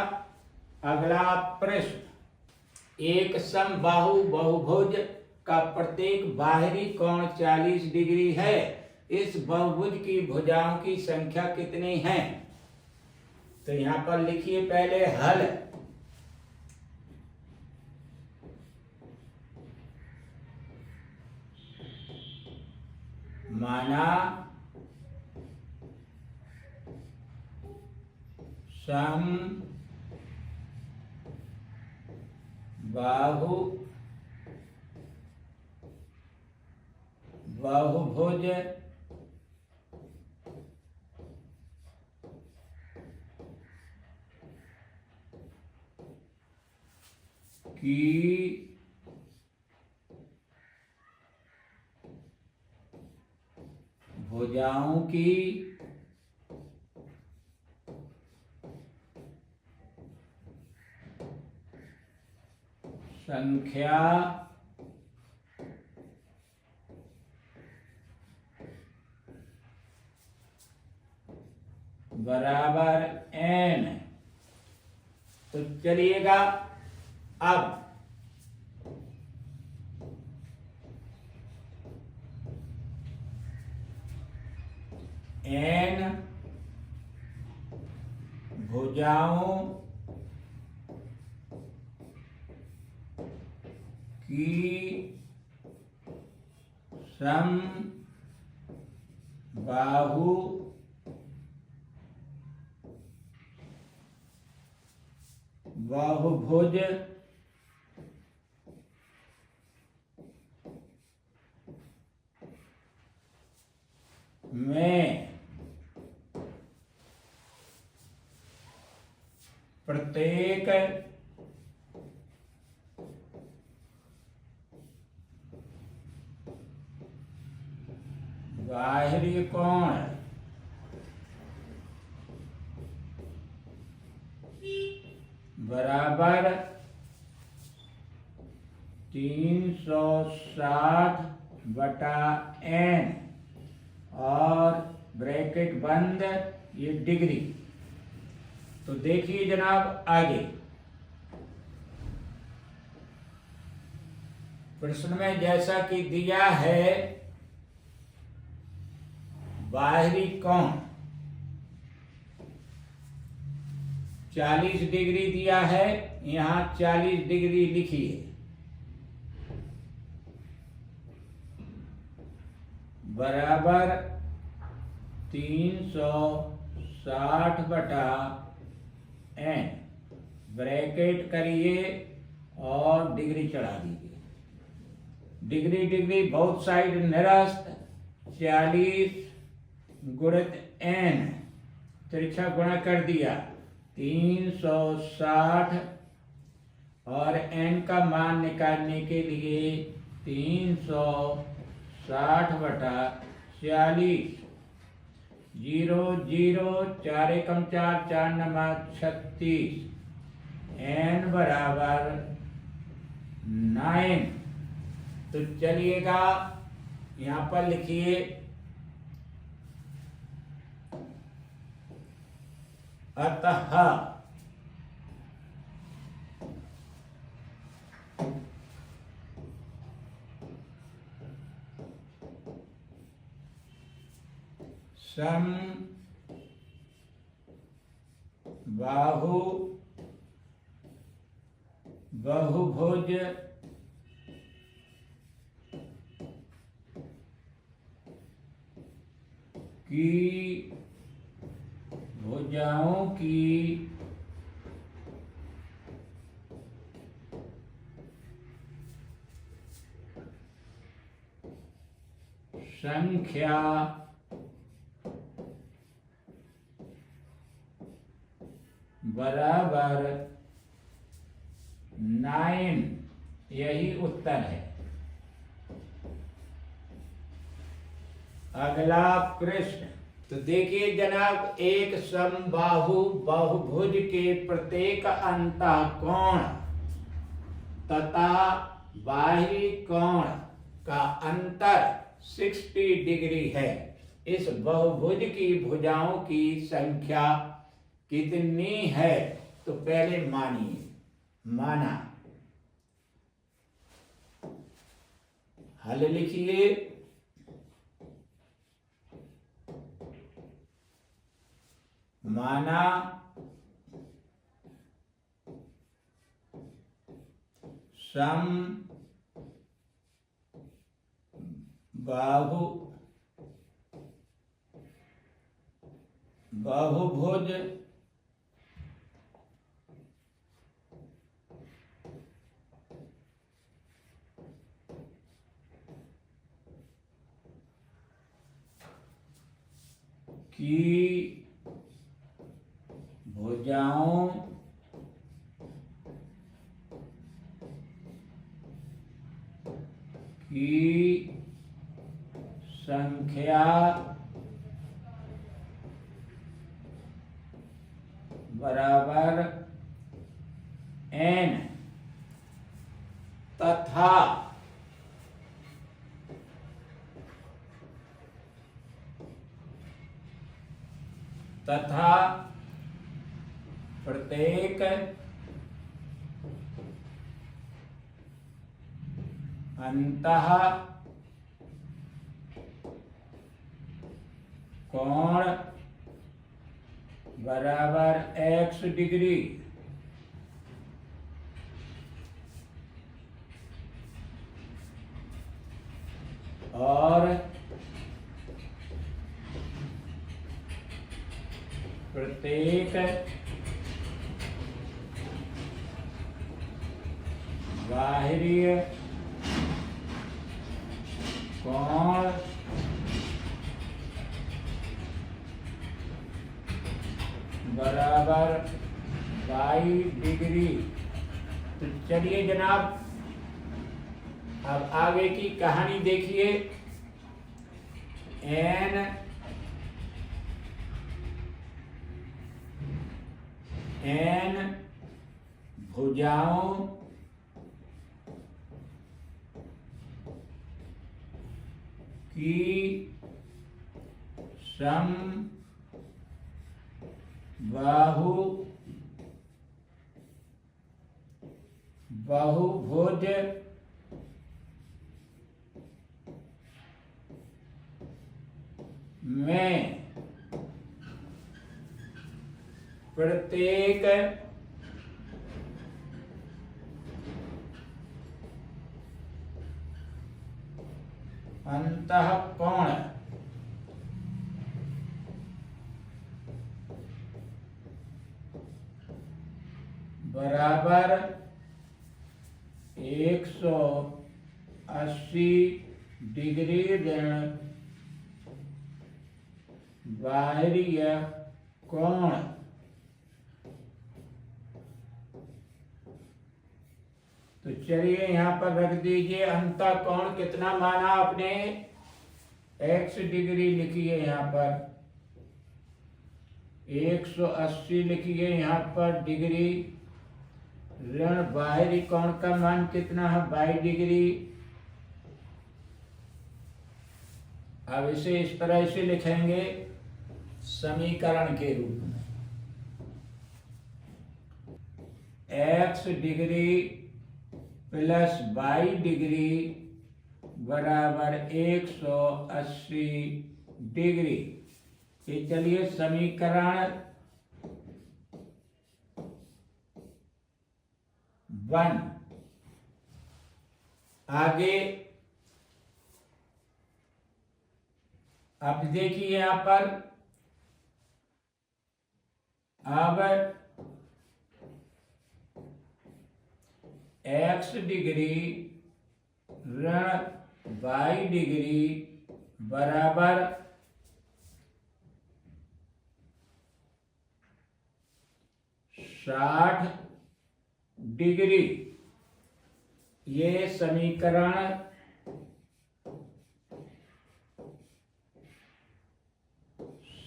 A: अगला प्रश्न। एक समबाहु बहुभुज का प्रत्येक बाहरी कोण 40 डिग्री है। इस बहुभुज की भुजाओं की संख्या कितनी है? तो यहां पर लिखिए पहले हल। माना समबाहु बहुभुज की भुजाओं की संख्या बराबर n। तो चलिएगा अब भुजाओं की समबाहु बहुभुज में प्रत्येक बाहरी कोण बराबर 360/n और ब्रैकेट बंद, ये डिग्री। तो देखिए जनाब आगे प्रश्न में जैसा कि दिया है बाहरी कोण 40 डिग्री दिया है, यहां 40 डिग्री लिखिए, बराबर 360/n, ब्रैकेट करिए और डिग्री चढ़ा दीजिए। डिग्री डिग्री बहुत साइड निरस्त, 40 गुणित n, तिरछा गुणा कर दिया 360 और n का मान निकालने के लिए 360/40, 0 0, 4 एकम 4, 4 नमा 36, n बराबर 9। तो चलिएगा यहाँ पर लिखिए अतः समबाहु बहुभुज की भुजाओं की संख्या बराबर 9, यही उत्तर है। अगला प्रश्न, तो देखिए जनाब, एक समबाहु बहुभुज के प्रत्येक अंतःकोण तथा बाहरी कोण का अंतर 60 डिग्री है। इस बहुभुज की भुजाओं की संख्या कितनी है? तो पहले मानिए, माना, हल लिखिए, माना समबाहु बहुभुज की भुजाओं की संख्या बराबर n तथा प्रत्येक अंतः कोण बराबर x डिग्री और प्रत्येक बाहरी कोण बराबर 22 डिग्री। तो चलिए जनाब, अब आगे की कहानी देखिए। एन भुजाओं की बहुभुज में प्रत्येक अंतःकोण बराबर 180 डिग्री ऋण बाहरीय कोण तो चलिए यहां पर रख दीजिए अंतःकोण कितना माना आपने, x डिग्री लिखिए यहां पर, 180 लिखिए यहां पर डिग्री, ऋण बाहरी कोण का मान कितना है 22 डिग्री। अब इसे इस तरह से लिखेंगे समीकरण के रूप में, x डिग्री प्लस 22 डिग्री बराबर 180 डिग्री। ये चलिए समीकरण 1। आगे अब देखिए यहां पर, अब x डिग्री ऋण 22 डिग्री बराबर 60 डिग्री। ये समीकरण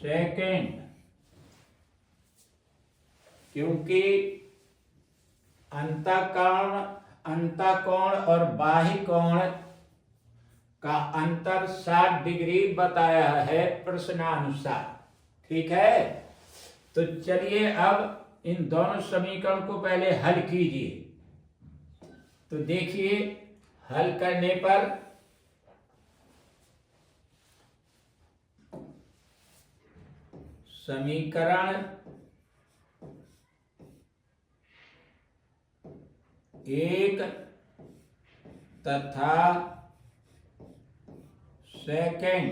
A: सेकेंड, क्योंकि अंतःकोण और बाह्य कोण का अंतर 60 डिग्री बताया है प्रश्नानुसार। ठीक है, तो चलिए अब इन दोनों समीकरण को पहले हल कीजिए। तो देखिए हल करने पर समीकरण 1 तथा सेकेंड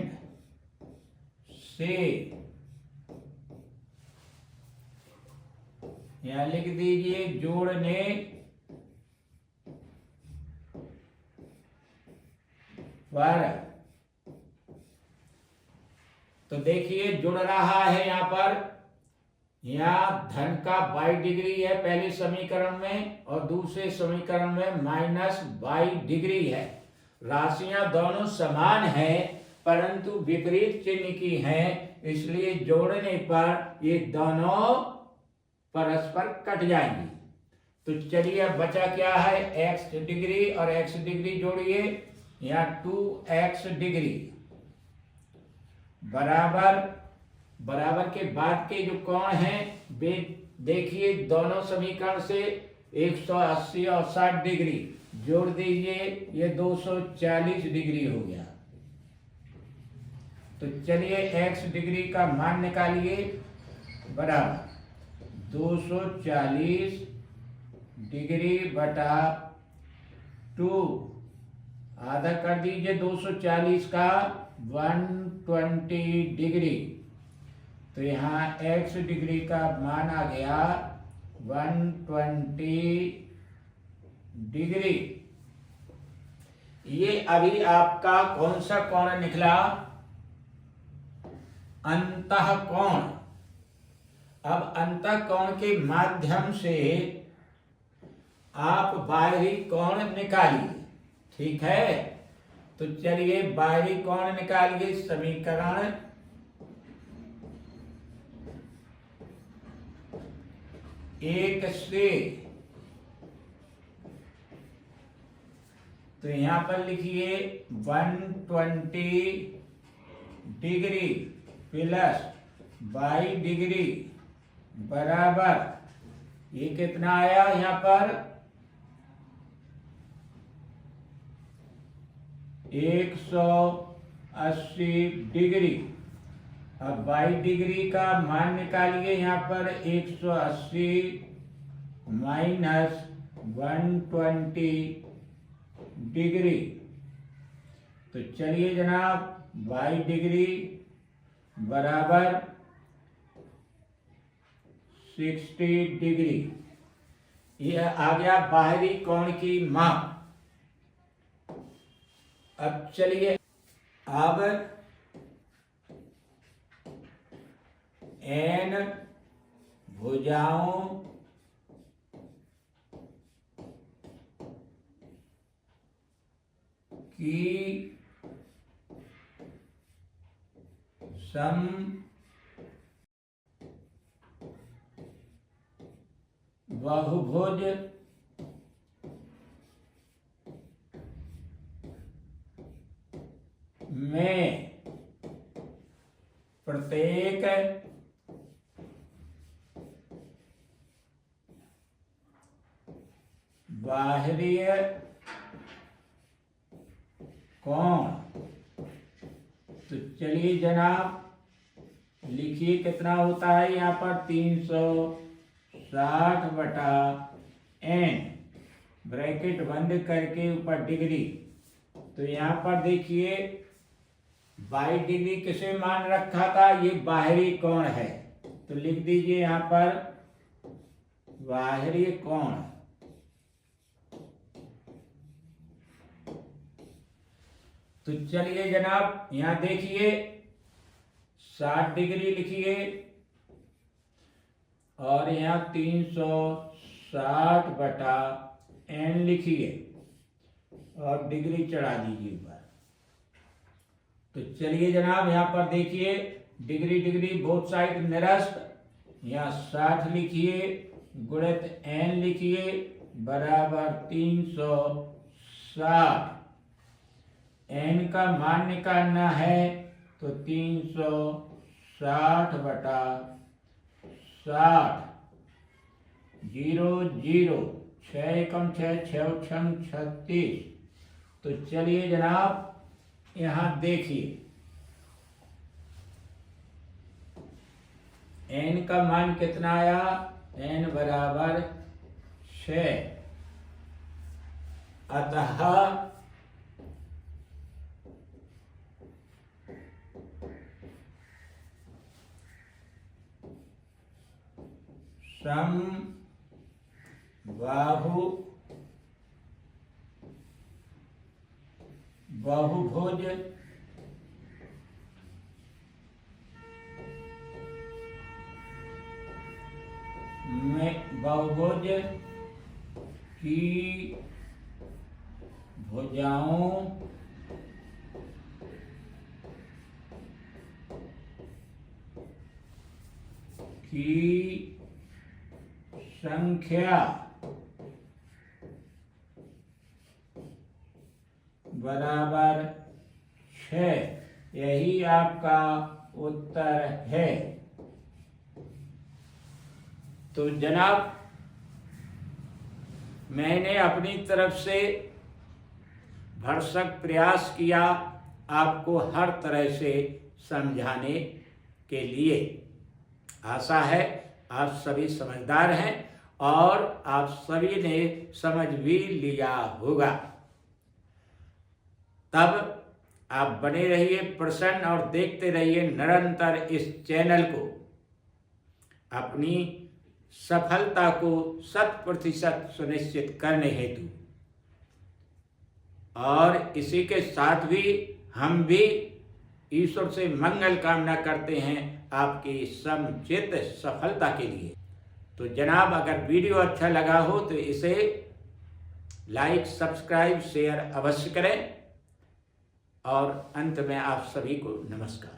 A: से यहां लिख दीजिए जोड़ने पर, तो देखिए जुड़ रहा है यहां पर, यहां धन का 22 डिग्री है पहले समीकरण में और दूसरे समीकरण में -22 डिग्री है। राशियां दोनों समान हैं परंतु विपरीत चिन्ह की हैं, इसलिए जोड़ने पर ये दोनों परस्पर कट जाएंगी। तो चलिए अब बचा क्या है, x डिग्री और x डिग्री जोड़िए, यहाँ 2x डिग्री बराबर के बाद के जो कोण हैं वे देखिए दोनों समीकरण से 180 और 60 डिग्री जोड़ दीजिए, ये 240 डिग्री हो गया। तो चलिए x डिग्री का मान निकालिए, बराबर 240 डिग्री बटा 2, आधा कर दीजिए 240 का 120 डिग्री, तो यहाँ x डिग्री का मान आ गया 120 डिग्री। ये अभी आपका कौन सा कोण निकला? अंतःकोण। अब अंतःकोण के माध्यम से आप बाहरी कोण निकालिए, ठीक है? तो चलिए बाहरी कोण निकालिए। समीकरण एक से, तो यहां पर लिखिए 120 डिग्री प्लस 22 डिग्री बराबर, ये कितना आया यहां पर? 180 डिग्री। अब 22 डिग्री का मान निकालिए, यहाँ पर 180 माइनस 120 डिग्री। तो चलिए जनाब 22 डिग्री बराबर 60 डिग्री। यह आ गया बाहरी कोण की माप। अब चलिए अब n भुजाओं की बहुभुज में प्रत्येक बाहरी कोण, तो चलिए जनाब लिखिए कितना होता है यहाँ पर 360 बटा n, ब्रैकेट बंद करके ऊपर डिग्री। तो यहाँ पर देखिए 22 डिग्री किसे मान रखा था? ये बाहरी कोण है, तो लिख दीजिए यहाँ पर बाहरी कोण। तो चलिए जनाब यहाँ देखिए 60 डिग्री लिखिए और यहाँ 360 बटा n लिखिए और डिग्री चढ़ा दीजिए ऊपर। तो चलिए जनाब यहाँ पर देखिए डिग्री डिग्री बोथ साइड निरस्त, यहाँ 60 लिखिए गुणित n लिखिए बराबर 360। n का मान निकालना है तो 360 बटा 60, 0 0, 6 एकम 6, 6 छम 36। तो चलिए जनाब यहाँ देखिए n का मान कितना आया? n बराबर 6, अतः समबाहु बहुभुज में बहुभुज की भुजाओं की संख्या बराबर 6, यही आपका उत्तर है। तो जनाब मैंने अपनी तरफ से भरसक प्रयास किया आपको हर तरह से समझाने के लिए। आशा है आप सभी समझदार हैं और आप सभी ने समझ भी लिया होगा। तब आप बने रहिए प्रसन्न और देखते रहिए निरंतर इस चैनल को। अपनी सफलता को 100% सुनिश्चित करने हेतु और इसी के साथ भी हम भी ईश्वर से मंगल कामना करते हैं आपकी समुचित सफलता के लिए। तो जनाब, अगर वीडियो अच्छा लगा हो तो इसे लाइक, सब्सक्राइब, शेयर अवश्य करें और अंत में आप सभी को नमस्कार।